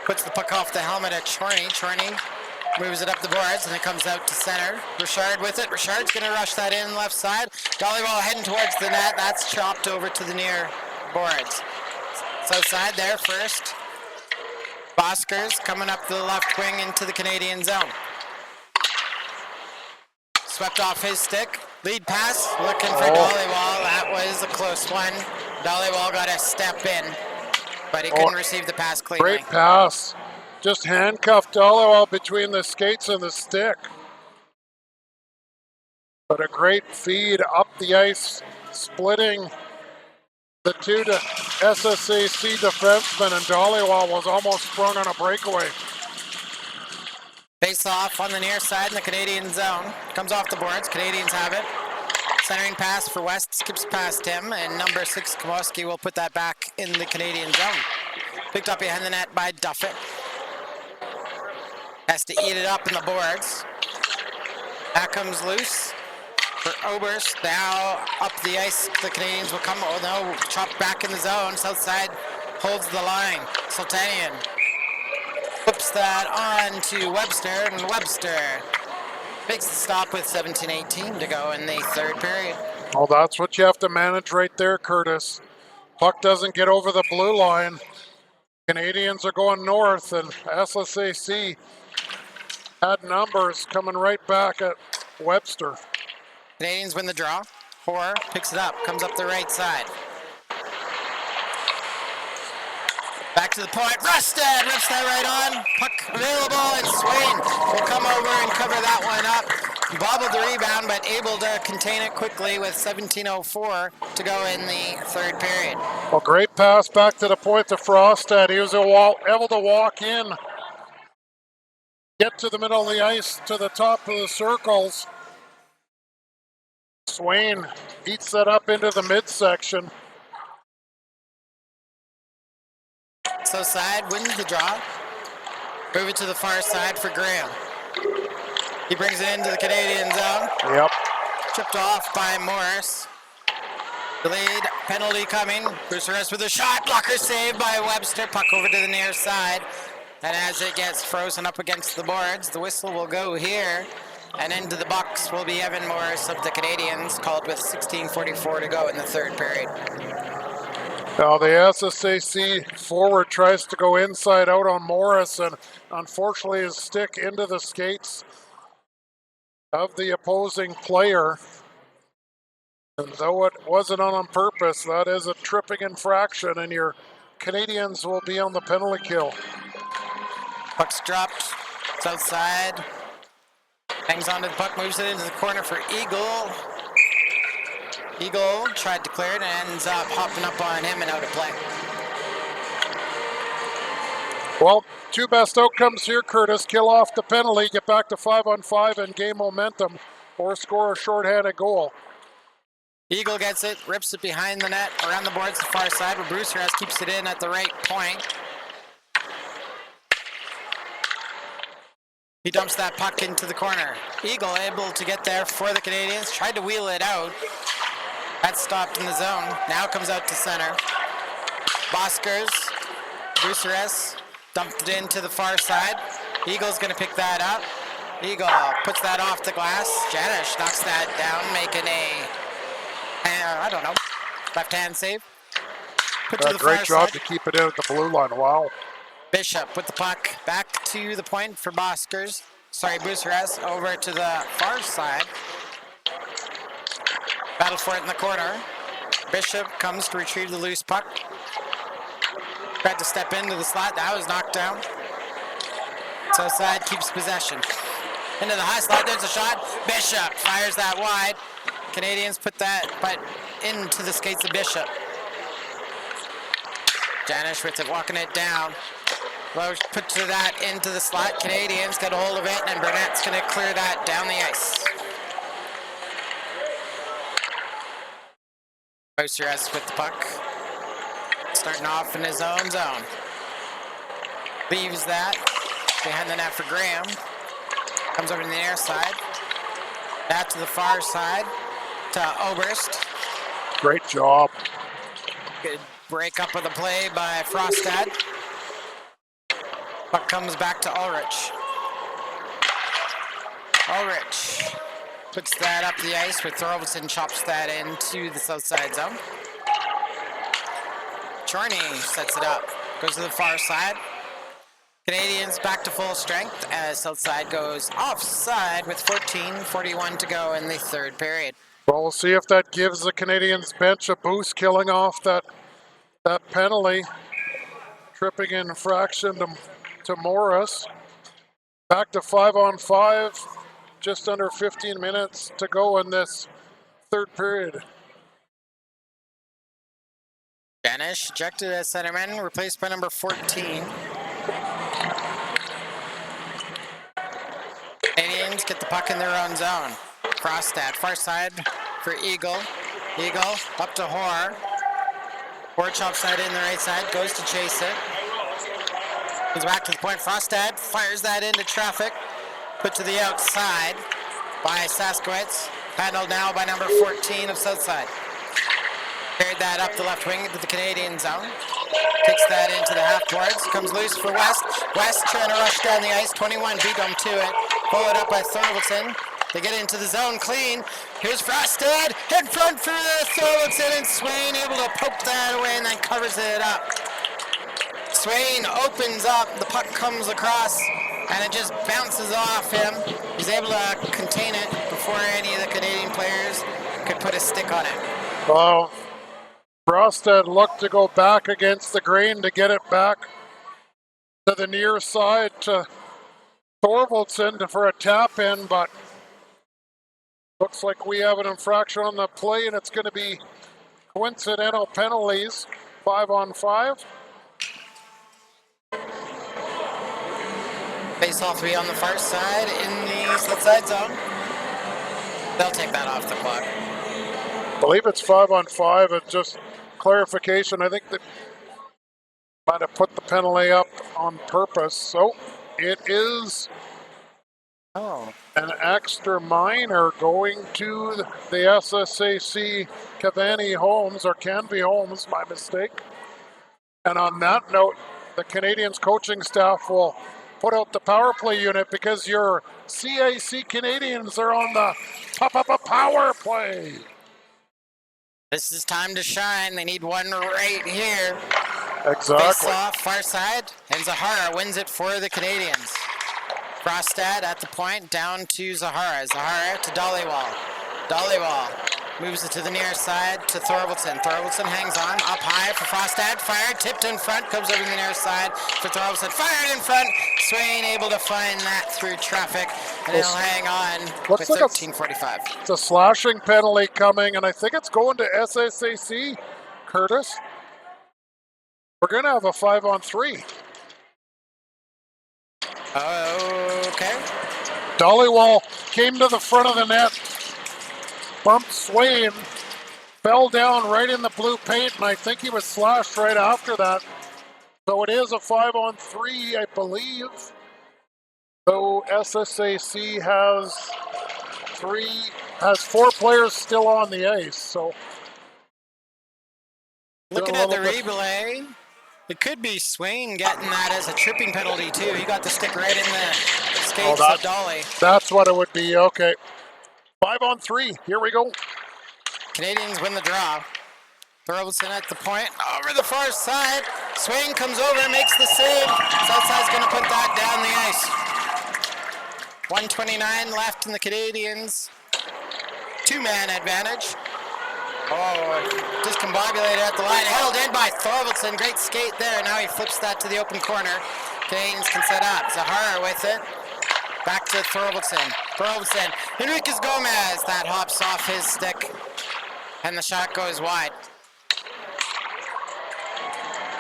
Puts the puck off the helmet at Chorney. Chorney Moves it up the boards, and it comes out to center. Richard with it. Richard's going to rush that in left side. Dollywall heading towards the net. That's chopped over to the near boards. South side there first. Boskers coming up the left wing into the Canadian zone. Swept off his stick. Lead pass, looking for Dollywall. That was a close one. Dollywall got a step in, but he couldn't receive the pass cleanly. Great pass. Just handcuffed Dollywall between the skates and the stick. But a great feed up the ice, splitting the two SSAC defensemen, and Dollywall was almost sprung on a breakaway. Face off on the near side in the Canadian zone. Comes off the boards. Canadians have it. Centering pass for West, skips past him, and number 6 Komoski will put that back in the Canadian zone. Picked up behind the net by Duffett. Has to eat it up in the boards. That comes loose for Oberst. Now up the ice, the Canadians will come. Oh no, chopped back in the zone. South side holds the line. Sultanian flips that on to Webster, and Webster makes the stop with 17:18 to go in the third period. Well, that's what you have to manage right there, Curtis. Puck doesn't get over the blue line. Canadians are going north, and SSAC had numbers coming right back at Webster. Canadians win the draw. Hoare picks it up, comes up the right side. Back to the point. Rustad rips that right on. Puck available, and Swain will come over and cover that one up. Bobbled the rebound, but able to contain it quickly with 17:04 to go in the third period. Well, great pass back to the point to Frostad. He was able to walk in, get to the middle of the ice, to the top of the circles. Swain eats that up into the midsection. So side wins the draw. Move it to the far side for Graham. He brings it into the Canadian zone. Yep. Chipped off by Morris. Delayed penalty coming. Bucharest with a shot. Blocker saved by Webster. Puck over to the near side. And as it gets frozen up against the boards, the whistle will go here. And into the box will be Evan Morris of the Canadians, called with 16:44 to go in the third period. Now the SSAC forward tries to go inside out on Morris, and unfortunately his stick into the skates of the opposing player. And though it wasn't on purpose, that is a tripping infraction, and your Canadians will be on the penalty kill. Puck's dropped. It's outside. Hangs onto the puck, moves it into the corner for Eagle. Eagle tried to clear it and ends up hopping up on him and out of play. Well, two best outcomes here, Curtis. Kill off the penalty, get back to 5-on-5 and gain momentum, or score a shorthanded goal. Eagle gets it, rips it behind the net, around the boards to the far side, where Bucharest keeps it in at the right point. He dumps that puck into the corner. Eagle able to get there for the Canadians, tried to wheel it out. That's stopped in the zone. Now comes out to center. Boskers, Bucharest dumped it into the far side. Eagle's gonna pick that up. Eagle puts that off the glass. Janish knocks that down, making I don't know, left-hand save. Put to the Great far job side. to keep it in at the blue line. Wow. Bishop with the puck back to the point for Bucharest over to the far side. Battle for it in the corner. Bishop comes to retrieve the loose puck. Tried to step into the slot. That was knocked down. South side keeps possession. Into the high slot. There's a shot. Bishop fires that wide. Canadians put that but into the skates of Bishop. Janish with it, walking it down. Lowe puts that into the slot. Canadians get a hold of it, and Burnett's going to clear that down the ice. Bucharest with the puck. Starting off in his own zone. Leaves that behind the net for Graham. Comes over to the near side. Back to the far side to Oberst. Great job. Good break up of the play by Frostad. Puck comes back to Ulrich. Ulrich puts that up the ice with Thorvaldsen, chops that into the south side zone. Chorney sets it up, goes to the far side. Canadians back to full strength as south side goes offside with 14:41 to go in the third period. Well, we'll see if that gives the Canadians bench a boost, killing off that penalty. Tripping infraction to Morris. Back to 5-on-5. Just under 15 minutes to go in this third period. Janish ejected as centerman, replaced by number 14. Canadians get the puck in their own zone. Frostad, far side for Eagle. Eagle up to Hoare. Hoare chops that in the right side, goes to chase it. Comes back to the point. Frostad fires that into traffic. Put to the outside by Saskowitz. Handled now by number 14 of Southside. Carried that up the left wing into the Canadian zone. Takes that into the half boards. Comes loose for West. West trying to rush down the ice. 21 beat them to it. Followed up by Thorvaldsen. They get into the zone clean. Here's Frostad in front for Thorvaldsen, and Swain able to poke that away and then covers it up. Swain opens up. The puck comes across and it just bounces off him. He's able to contain it before any of the Canadian players could put a stick on it. Well, Frostad looked to go back against the grain to get it back to the near side to Thorvaldsen for a tap in, but looks like we have an infraction on the play and it's going to be coincidental penalties. 5-on-5. Face-off will be on the far side in the split side zone. They'll take that off the clock. I believe it's 5-on-5. It's just clarification. I think they might have put the penalty up on purpose. So it is an extra minor going to the SSAC Kanvi Homes, my mistake. And on that note, the Canadians coaching staff will put out the power play unit because your CAC Canadians are on the top of a power play. This is time to shine. They need one right here. Exactly. Face off, far side, and Zahara wins it for the Canadians. Frostad at the point, down to Zahara. Zahara to Dollywall. Dollywall moves it to the near side to Thorvaldsen. Thorvaldsen hangs on, up high for Frostad. Fired, tipped in front, comes over to the near side for Thorvaldsen. Fired in front. Swain able to find that through traffic, and he'll hang on with 13:45. It's a slashing penalty coming, and I think it's going to SSAC, Curtis. We're going to have a 5-on-3. Okay. Dollywall came to the front of the net, bumped Swain, fell down right in the blue paint, and I think he was slashed right after that. So it is a 5-on-3, I believe. Though SSAC has 4 players still on the ice. So looking at the replay, it could be Swain getting that as a tripping penalty too. He got the stick right in the skates of Dolly. That's what it would be. Okay. 5-on-3. Here we go. Canadians win the draw. Thorvaldsen at the point, over the far side. Swain comes over and makes the save. Southside's going to put that down the ice. 1:29 left in the Canadians. 2-man advantage. Discombobulated at the line. Held in by Thorvaldsen. Great skate there. Now he flips that to the open corner. Canadians can set up. Zahara with it. Back to Thorvaldsen. Thorvaldsen. Enriquez Gomez. That hops off his stick. And the shot goes wide.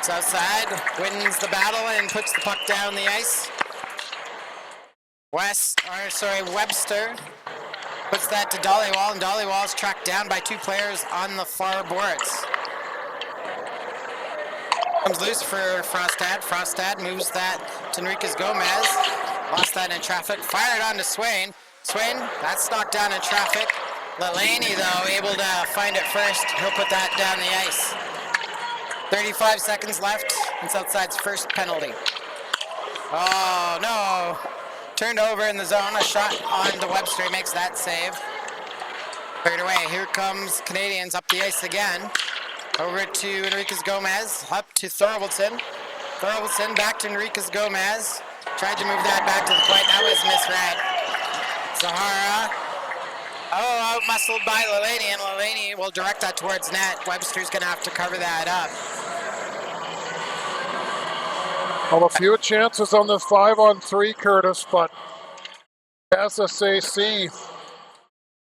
Southside wins the battle and puts the puck down the ice. Webster puts that to Dollywall, and Dollywall's tracked down by 2 players on the far boards. Comes loose for Frostad. Frostad moves that to Enriquez Gomez. Lost that in traffic. Fired on to Swain. Swain, that's knocked down in traffic. Lelaney, though, able to find it first. He'll put that down the ice. 35 seconds left in Southside's first penalty. Oh, no. Turned over in the zone. A shot on to Webster. He makes that save. Cleared away. Here comes Canadians up the ice again. Over to Enriquez Gomez. Up to Thorvaldson. Thorvaldson back to Enriquez Gomez. Tried to move that back to the point. That was misread. Zahara. Oh, out-muscled by Lelani, and Lelani will direct that towards net. Webster's going to have to cover that up. Well, a few chances on this 5-on-3, Curtis, but SSAC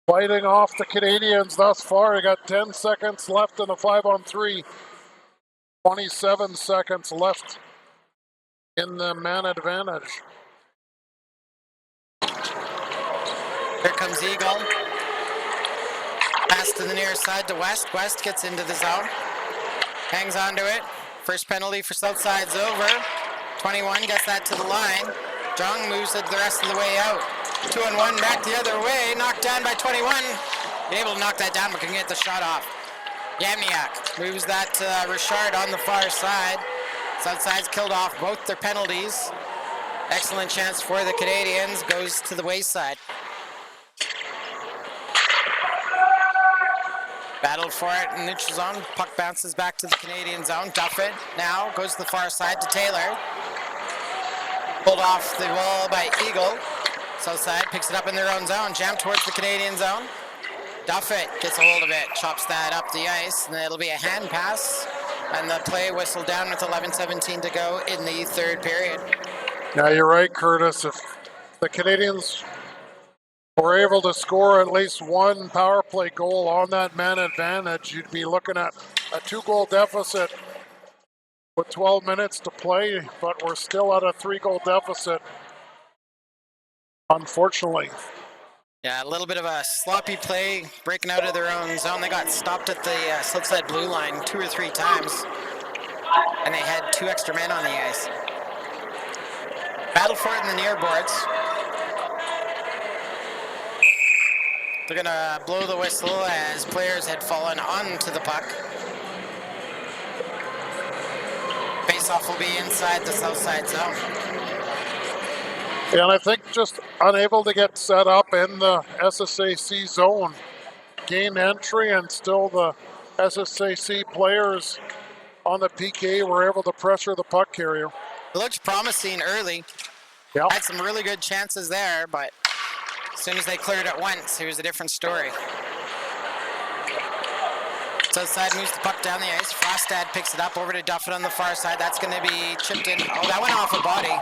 fighting off the Canadians thus far. You got 10 seconds left in the 5-on-3. 27 seconds left in the man advantage. Here comes Eagle. Pass to the near side to West. West gets into the zone. Hangs on to it. First penalty for Southside's over. 21 gets that to the line. Jung moves it the rest of the way out. 2-on-1 back the other way. Knocked down by 21. Able to knock that down, but can get the shot off. Yamniak moves that to Richard on the far side. Southside's killed off both their penalties. Excellent chance for the Canadians. Goes to the wayside. Battled for it in neutral zone. Puck bounces back to the Canadian zone. Duffett now goes to the far side to Taylor. Pulled off the wall by Eagle. Southside picks it up in their own zone. Jam towards the Canadian zone. Duffett gets a hold of it. Chops that up the ice. And it'll be a hand pass. And the play whistled down with 11:17 to go in the third period. Yeah, you're right, Curtis. If the Canadians were able to score at least one power play goal on that man advantage, you'd be looking at a 2-goal deficit with 12 minutes to play, but we're still at a 3-goal deficit, unfortunately. Yeah, a little bit of a sloppy play, breaking out of their own zone. They got stopped at the Southside blue line 2 or 3 times, and they had 2 extra men on the ice. Battle for it in the near boards. They're going to blow the whistle as players had fallen onto the puck. Face-off will be inside the Southside zone. Yeah, and I think just unable to get set up in the SSAC zone. Gain entry, and still the SSAC players on the PK were able to pressure the puck carrier. It looked promising early. Yep. Had some really good chances there, but as soon as they cleared it once, it was a different story. Southside moves the puck down the ice. Frostad picks it up over to Duffett on the far side. That's going to be chipped in. Oh, that went off a body.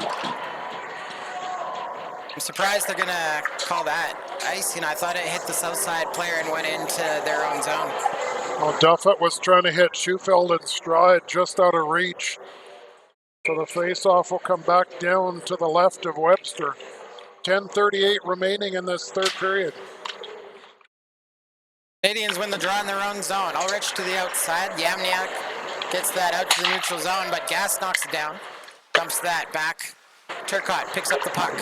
I'm surprised they're going to call that icing. I thought it hit the Southside player and went into their own zone. Well, Duffett was trying to hit Schufeld in stride, just out of reach. So the face-off will come back down to the left of Webster. 10:38 remaining in this third period. Canadians win the draw in their own zone. Ulrich to the outside. Yamniak gets that out to the neutral zone, but Gas knocks it down. Dumps that back. Turcotte picks up the puck.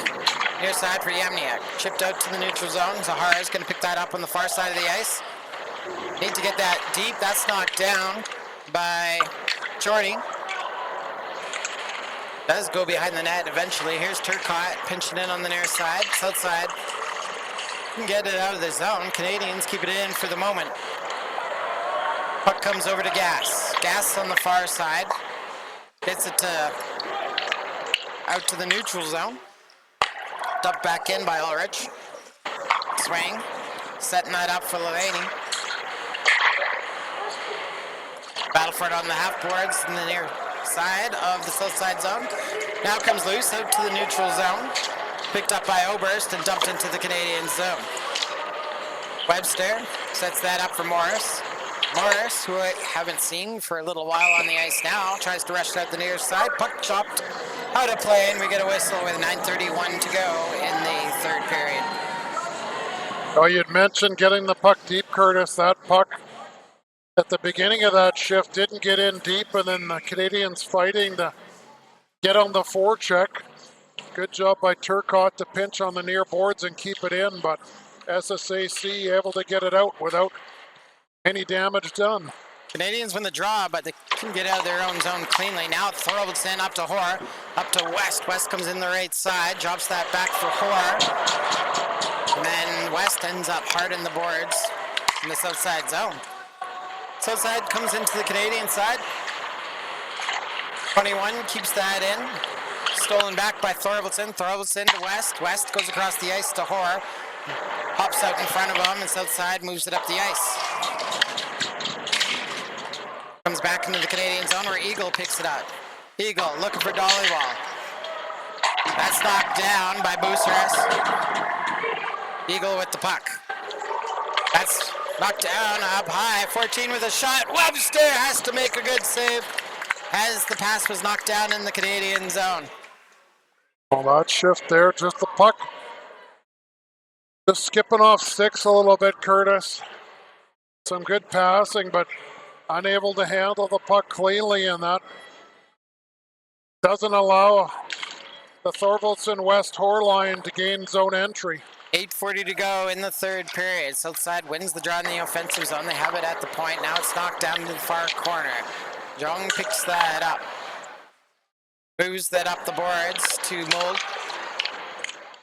Near side for Yamniak. Chipped out to the neutral zone. Zahara is going to pick that up on the far side of the ice. Need to get that deep. That's knocked down by Jordy. Does go behind the net eventually. Here's Turcotte pinching in on the near side. Southside can get it out of the zone. Canadians keep it in for the moment. Puck comes over to Gas. Gas on the far side. Gets it to out to the neutral zone. Dumped back in by Ulrich. Swing. Setting that up for Lelani. Battle for it on the half boards in the near side of the south side zone. Now comes loose out to the neutral zone. Picked up by Oberst and dumped into the Canadian zone. Webster sets that up for Morris. Morris, who I haven't seen for a little while on the ice now, tries to rush it out the near side. Puck chopped out of play, and we get a whistle with 9:31 to go in the third period. Oh, you'd mentioned getting the puck deep, Curtis. That puck at the beginning of that shift didn't get in deep, and then the Canadians fighting to get on the forecheck. Good job by Turcotte to pinch on the near boards and keep it in, but SSAC able to get it out without any damage done. Canadians win the draw, but they can get out of their own zone cleanly. Now Thorvaldsen up to Hoare, up to West. West comes in the right side, drops that back for Hoare. And then West ends up hard in the boards in the south side zone. South side comes into the Canadian side. 21 keeps that in. Stolen back by Thorvaldsen. Thorvaldsen to West. West goes across the ice to Hoare. Hops out in front of him, and south side moves it up the ice. Comes back into the Canadian zone where Eagle picks it up. Eagle looking for Dollywall. That's knocked down by Buceras. Eagle with the puck. That's knocked down up high. 14 with a shot. Webster has to make a good save as the pass was knocked down in the Canadian zone. Well, that shift there, just the puck. Just skipping off sticks a little bit, Curtis. Some good passing, but unable to handle the puck cleanly, and that doesn't allow the Thorvaldsen West Hoare line to gain zone entry. 8:40 to go in the third period. Southside wins the draw in the offensive zone. They have it at the point. Now it's knocked down to the far corner. Jong picks that up. Moves that up the boards to Mold.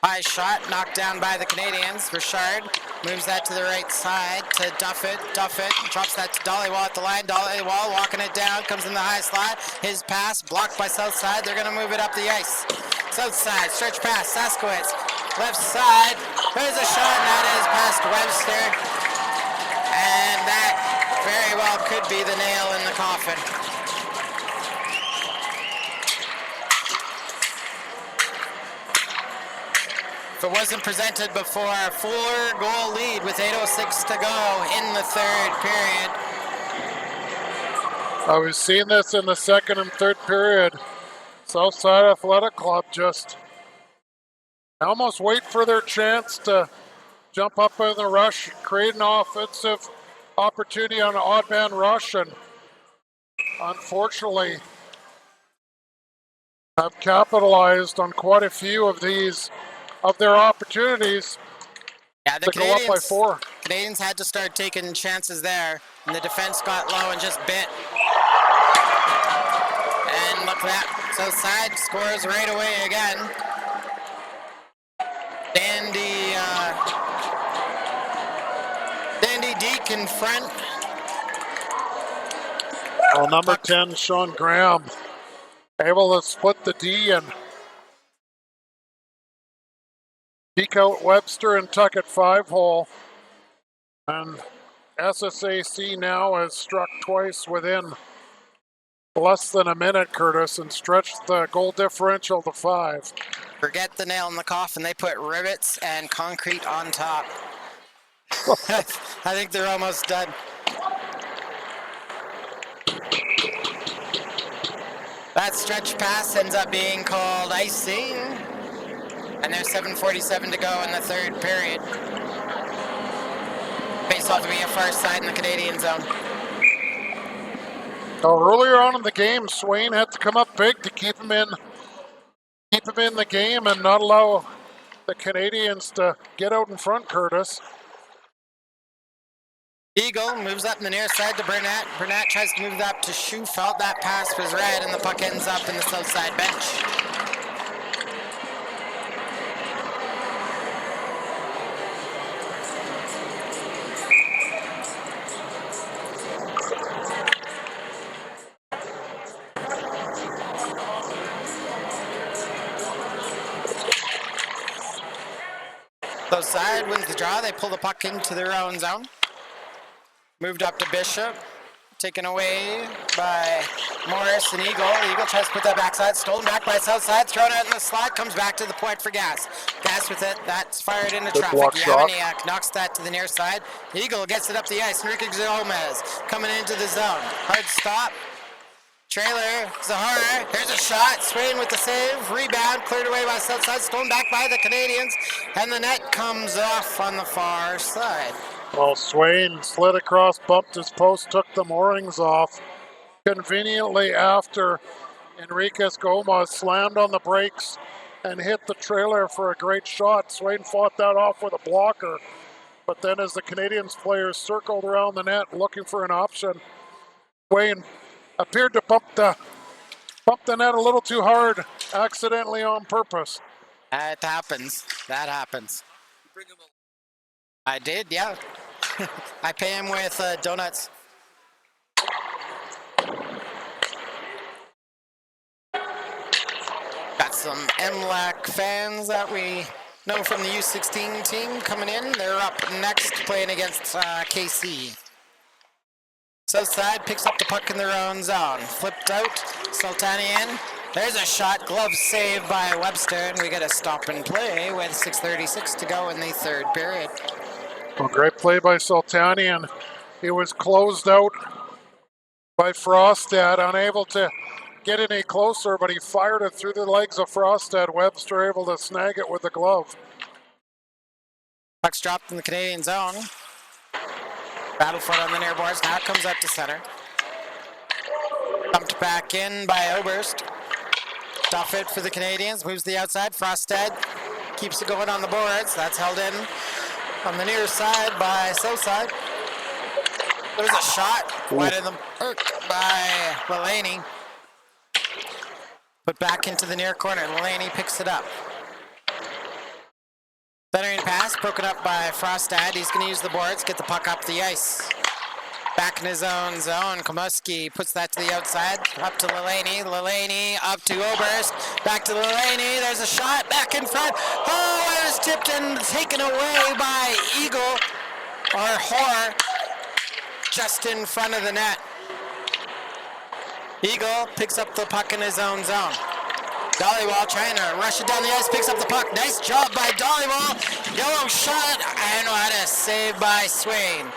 High shot, knocked down by the Canadians. Richard moves that to the right side to Duffett. Duffett drops that to Dollywall at the line. Dollywall walking it down, comes in the high slot. His pass blocked by Southside. They're going to move it up the ice. Southside, stretch pass, Saskowitz. Left side, there's a shot, and that is past Webster. And that very well could be the nail in the coffin. If it wasn't presented before, a 4-goal lead with 8:06 to go in the third period. We've seen this in the second and third period. Southside Athletic Club just almost wait for their chance to jump up in the rush, create an offensive opportunity on an odd man rush, and unfortunately have capitalized on quite a few of these of their opportunities. Yeah, the to go up by 4. Canadians had to start taking chances there, and the defense got low and just bit. And look at that, Southside scores right away again. Dandy Deke in front. Well, number 10, Sean Graham, able to split the D and peek out Webster and tuck it 5-hole. And SSAC now has struck twice within less than a minute, Curtis, and stretched the goal differential to 5. Forget the nail in the coffin. They put rivets and concrete on top. I think they're almost done. That stretch pass ends up being called icing. And there's 7:47 to go in the third period. Face-off to be a far side in the Canadian zone. So earlier on in the game, Swain had to come up big to keep him in the game and not allow the Canadians to get out in front, Curtis. Eagle moves up in the near side to Burnett. Burnett tries to move it up to Schufelt. That pass was red, and the puck ends up in the south side bench. Southside wins the draw. They pull the puck into their own zone. Moved up to Bishop. Taken away by Morris and Eagle. Eagle tries to put that backside. Stolen back by Southside. Thrown out in the slot. Comes back to the point for Gas. Gas with it. That's fired into Good traffic. block shot. Yavaniak knocks that to the near side. Eagle gets it up the ice. Enrique Gomez coming into the zone. Hard stop. Trailer, Zahara, here's a shot, Swain with the save, rebound, cleared away by Southside, stolen back by the Canadians, and the net comes off on the far side. Well, Swain slid across, bumped his post, took the moorings off. Conveniently after Enriquez Gomez slammed on the brakes and hit the trailer for a great shot. Swain fought that off with a blocker, but then as the Canadians players circled around the net looking for an option, Wayne appeared to bump the net a little too hard, accidentally on purpose. That happens. That happens. I did, yeah. I pay him with donuts. Got some MLAC fans that we know from the U16 team coming in. They're up next playing against KC. Southside picks up the puck in their own zone. Flipped out, Sultanian. There's a shot, glove saved by Webster, and we get a stop and play with 6:36 to go in the third period. Well, great play by Sultanian. He was closed out by Frostad, unable to get any closer, but he fired it through the legs of Frostad. Webster able to snag it with the glove. Puck's dropped in the Canadian zone. Battle for it on the near boards. Now it comes up to center. Dumped back in by Oberst. Duff it for the Canadians. Moves the outside. Frostad keeps it going on the boards. That's held in on the near side by Southside. There's a shot. Wide of the arc by Mulaney. Put back into the near corner. Mulaney picks it up. Centering pass, broken up by Frostad. He's going to use the boards, get the puck up the ice. Back in his own zone. Komoski puts that to the outside. Up to Mulaney. Mulaney up to Oberst. Back to Mulaney. There's a shot. Back in front. Oh, it was tipped and taken away by Eagle or Hoare. Just in front of the net. Eagle picks up the puck in his own zone. Dollywall trying to rush it down the ice, picks up the puck. Nice job by Dollywall. Yellow shot, and what a save by Swain.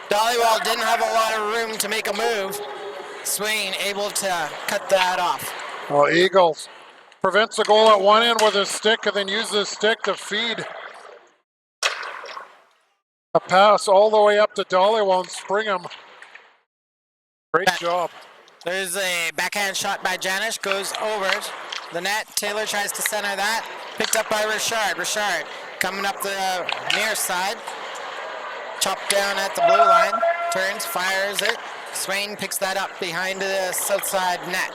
Dollywall didn't have a lot of room to make a move. Swain able to cut that off. Well, Eagles prevents a goal at one end with his stick and then uses his stick to feed a pass all the way up to Dollywall and spring him. Great job. There's a backhand shot by Janish, goes over the net. Taylor tries to center that. Picked up by Richard. Richard coming up the near side. Chopped down at the blue line. Turns, fires it. Swain picks that up behind the south side net.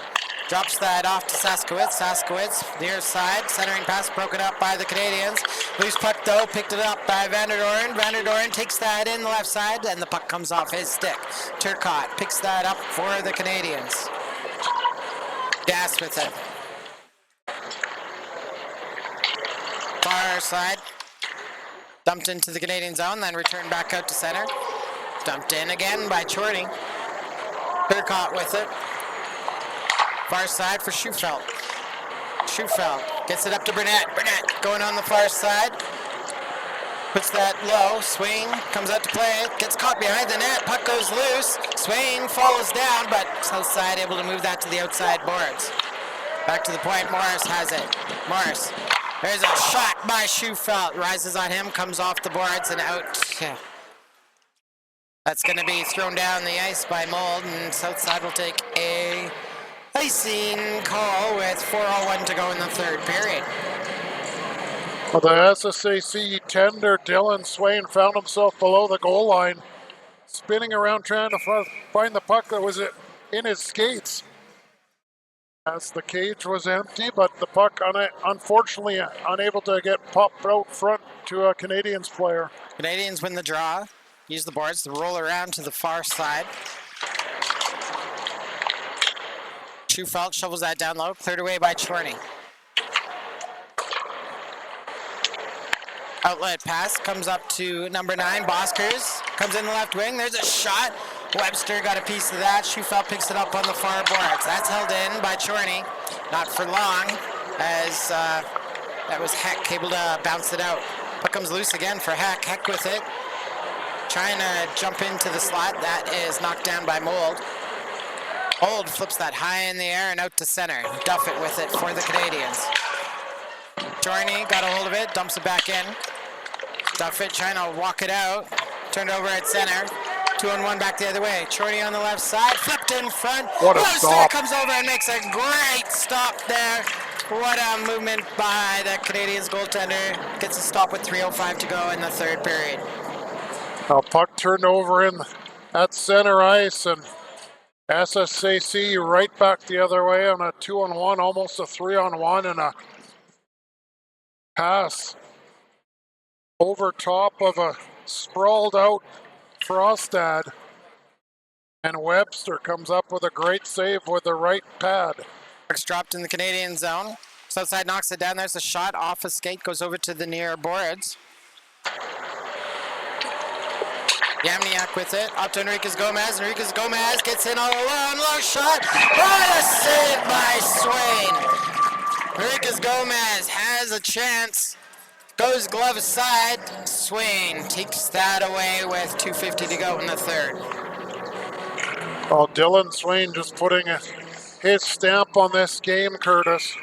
Drops that off to Saskowitz. Saskowitz, near side. Centering pass broken up by the Canadians. Loose puck though, picked it up by Vanderdoren. Vanderdoren takes that in the left side, and the puck comes off his stick. Turcotte picks that up for the Canadians. Gas with it. Far side. Dumped into the Canadian zone, then returned back out to center. Dumped in again by Chorney. Turcotte with it. Far side for Schufelt. Schufelt gets it up to Burnett. Burnett going on the far side. Puts that low. Swain comes out to play. Gets caught behind the net. Puck goes loose. Swain falls down, but south side able to move that to the outside boards. Back to the point. Morris has it. Morris. There's a shot by Schufelt. Rises on him. Comes off the boards and out. That's going to be thrown down the ice by Mold, and south side will take a icing call with 4:01 to go in the third period. Well, the SSAC tender, Dylan Swain, found himself below the goal line, spinning around trying to find the puck that was in his skates. As the cage was empty, but the puck unfortunately unable to get popped out front to a Canadians player. Canadians win the draw. Use the boards to roll around to the far side. Schufelt shovels that down low, cleared away by Chorney. Outlet pass comes up to number 9, Boskers. Comes in the left wing, there's a shot. Webster got a piece of that. Schufelt picks it up on the far boards. That's held in by Chorney. Not for long, as that was Heck able to bounce it out. Puck comes loose again for Heck. Heck with it. Trying to jump into the slot. That is knocked down by Mold. Mold flips that high in the air and out to center. Duff it with it for the Canadians. Chorney got a hold of it, dumps it back in. Duff it, trying to walk it out. Turned over at center. 2-on-1 back the other way. Chorney on the left side, flipped in front. What a stop. Comes over and makes a great stop there. What a movement by the Canadians goaltender. Gets a stop with 3:05 to go in the third period. Now puck turned over in at center ice, and SSAC right back the other way on a 2-on-1, almost a 3-on-1, and a pass over top of a sprawled out Frostad. And Webster comes up with a great save with the right pad. Puck's dropped in the Canadian zone. Southside knocks it down. There's a shot off a skate, goes over to the near boards. Yamniak with it, up to Enriquez Gomez. Enriquez Gomez gets in all alone, long shot. What a save by Swain! Enriquez Gomez has a chance. Goes glove aside. Swain takes that away with 2:50 to go in the third. Oh, Dylan Swain just putting his stamp on this game, Curtis.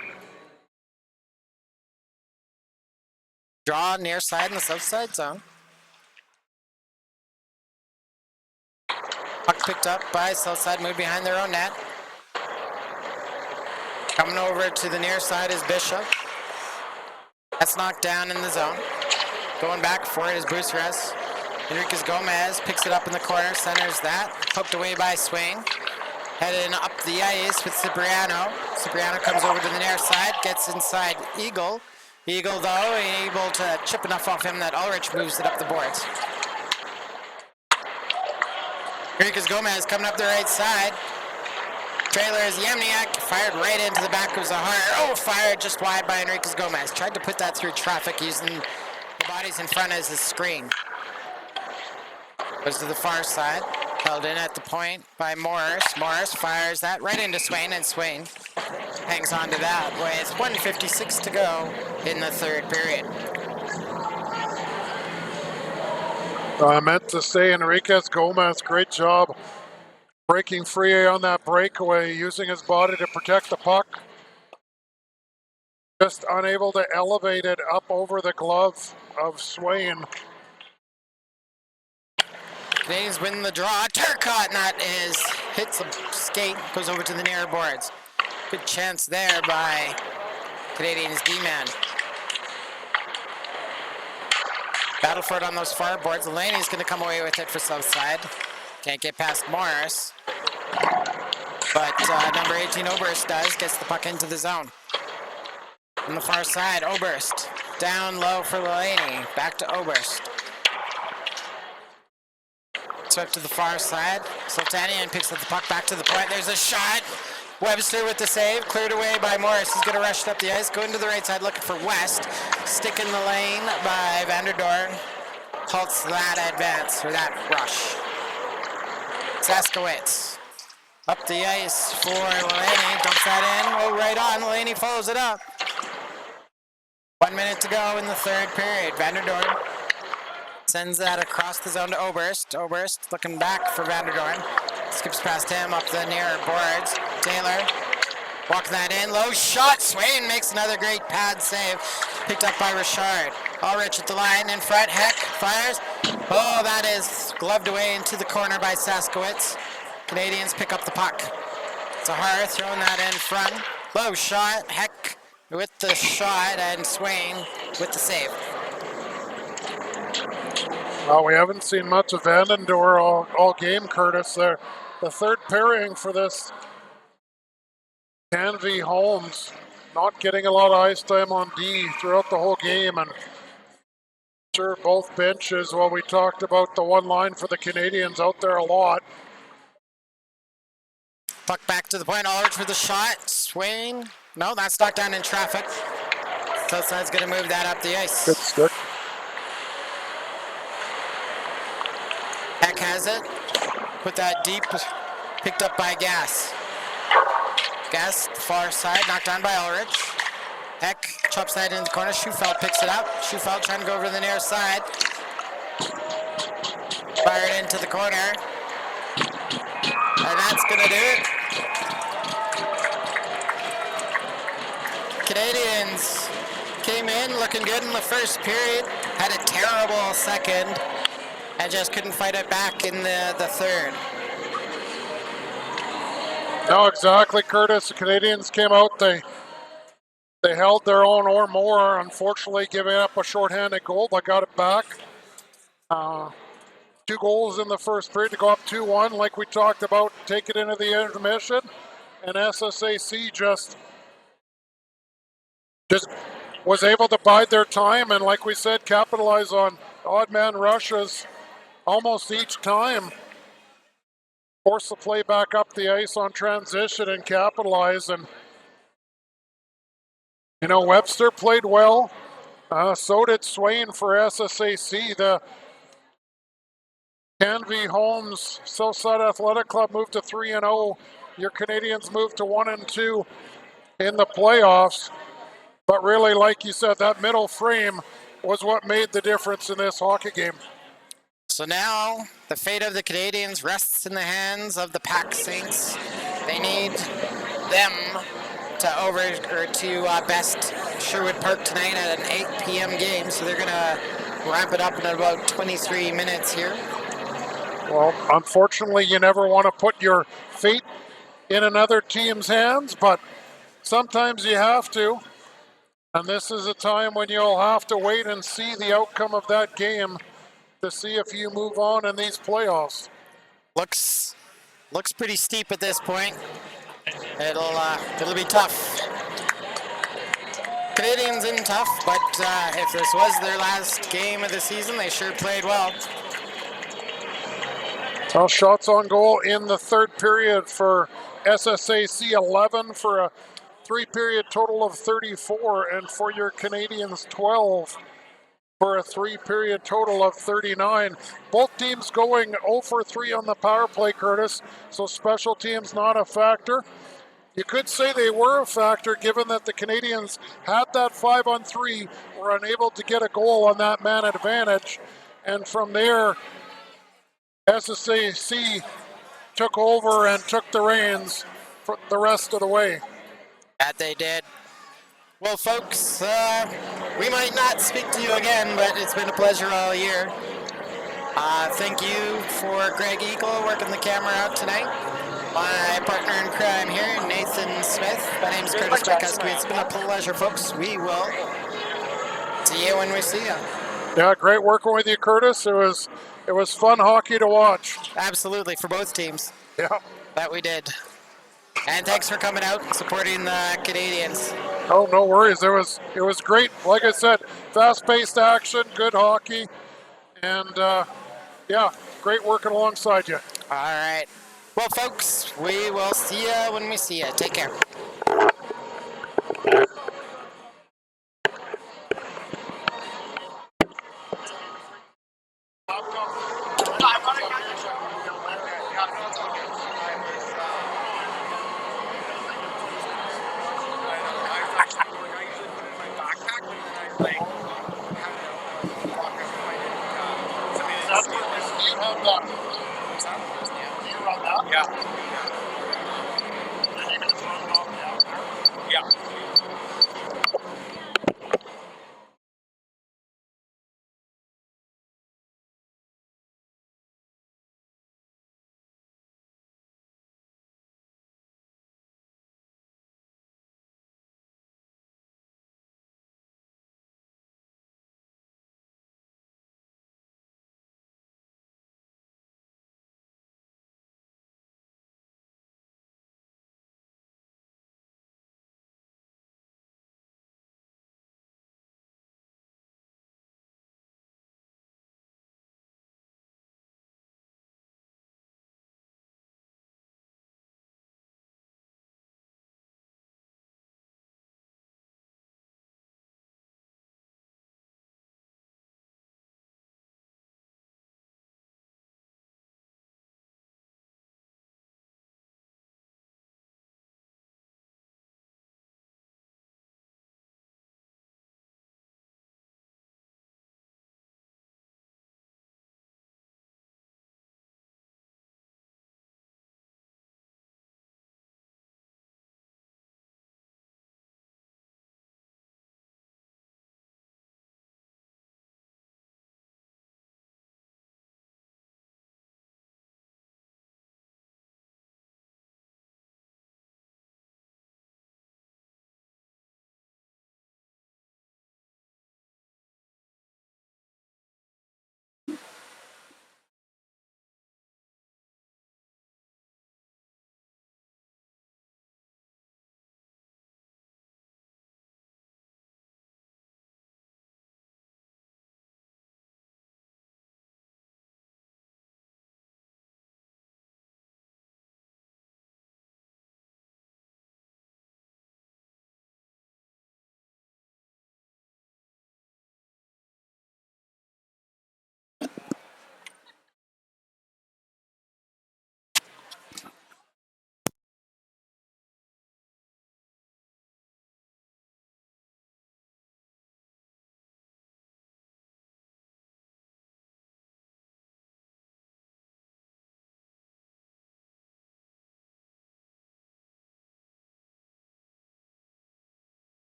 Draw near side in the south side zone. Puck picked up by Southside, moved behind their own net. Coming over to the near side is Bishop. That's knocked down in the zone. Going back for it is Buceres. Enriquez Gomez picks it up in the corner, centers that. Poked away by Swain. Heading up the ice with Cipriano. Cipriano comes over to the near side, gets inside Eagle. Eagle, though, able to chip enough off him that Ulrich moves it up the boards. Enriquez Gomez coming up the right side. Trailer is Yamniak, fired right into the back of Zahar. Oh, fired just wide by Enriquez Gomez. Tried to put that through traffic using the bodies in front as a screen. Goes to the far side. Held in at the point by Morris. Morris fires that right into Swain, and Swain hangs on to that with 1:56 to go in the third period. I meant to say Enriquez Gomez, great job breaking free on that breakaway, using his body to protect the puck. Just unable to elevate it up over the glove of Swain. Canadians win the draw. Turcotte, and that is, hits the skate, goes over to the near boards. Good chance there by Canadians D-man. Battle for it on those far boards. Laney's going to come away with it for Southside. Can't get past Morris. But number 18, Oberst, does. Gets the puck into the zone. On the far side, Oberst. Down low for Laney. Back to Oberst. Swept to the far side. Sultanian picks up the puck back to the point. There's a shot. Webster with the save. Cleared away by Morris. He's going to rush it up the ice. Going to the right side looking for West. Stick in the lane by Vanderdoorn. Halts that advance, or that rush. Saskowitz. Up the ice for Laney. Dumps that in. Oh, right on. Laney follows it up. 1 minute to go in the third period. Vanderdoorn sends that across the zone to Oberst. Oberst looking back for Vanderdoorn. Skips past him up the near boards. Taylor walking that in. Low shot. Swain makes another great pad save. Picked up by Richard. Ulrich at the line in front. Heck fires. Oh, that is gloved away into the corner by Saskowitz. Canadians pick up the puck. Zahar throwing that in front. Low shot. Heck with the shot, and Swain with the save. Well, we haven't seen much of Vandendoor all game, Curtis. They're the third pairing for this Kanvi Holmes, not getting a lot of ice time on D throughout the whole game, and sure both benches. Well, we talked about the one line for the Canadians out there a lot. Puck back to the point. Ulrich for the shot. Swain. No, that's knocked down in traffic. Southside's going to move that up the ice. Good stick. Heck has it. Put that deep. Picked up by Gas. Gas, far side, knocked down by Ulrich. Heck chops that in the corner. Schufeld picks it up. Schufeld trying to go over to the near side. Fired into the corner. And that's going to do it. Canadians came in looking good in the first period. Had a terrible second. And just couldn't fight it back in the third. No, exactly, Curtis. The Canadians came out. They held their own or more. Unfortunately, giving up a shorthanded goal, but got it back. 2 goals in the first period to go up 2-1, like we talked about, take it into the intermission. And SSAC just was able to bide their time and, like we said, capitalize on odd man rushes almost each time. Force the play back up the ice on transition and capitalize. And, you know, Webster played well. So did Swain for SSAC. The Kanvi Holmes Southside Athletic Club moved to 3-0. Your Canadians moved to 1-2 in the playoffs. But really, like you said, that middle frame was what made the difference in this hockey game. So now the fate of the Canadians rests in the hands of the PAC Saints. They need them to best Sherwood Park tonight at an 8 p.m. game. So they're going to wrap it up in about 23 minutes here. Well, unfortunately, you never want to put your fate in another team's hands, but sometimes you have to. And this is a time when you'll have to wait and see the outcome of that game to see if you move on in these playoffs. Looks pretty steep at this point. It'll be tough. Canadians in tough, but if this was their last game of the season, they sure played well. Well, shots on goal in the third period for SSAC, 11 for a 3-period total of 34, and for your Canadians, 12 for a 3-period total of 39. Both teams going 0 for 3 on the power play, Curtis, so special teams not a factor. You could say they were a factor given that the Canadians had that 5-on-3, were unable to get a goal on that man advantage, and from there, SSAC took over and took the reins for the rest of the way. That they did. Well, folks, we might not speak to you again, but it's been a pleasure all year. Thank you for Greg Eagle working the camera out tonight. My partner in crime here, Nathan Smith. My name's Curtis Bekowski. It's been a pleasure, folks. We will see you when we see you. Yeah, great working with you, Curtis. It was fun hockey to watch. Absolutely, for both teams. Yeah. That we did. And thanks for coming out and supporting the Canadians. Oh, no worries. It was great. Like I said, fast-paced action, good hockey, and yeah, great working alongside you. All right. Well, folks, we will see you when we see you. Take care. You have that. You run that? Yeah.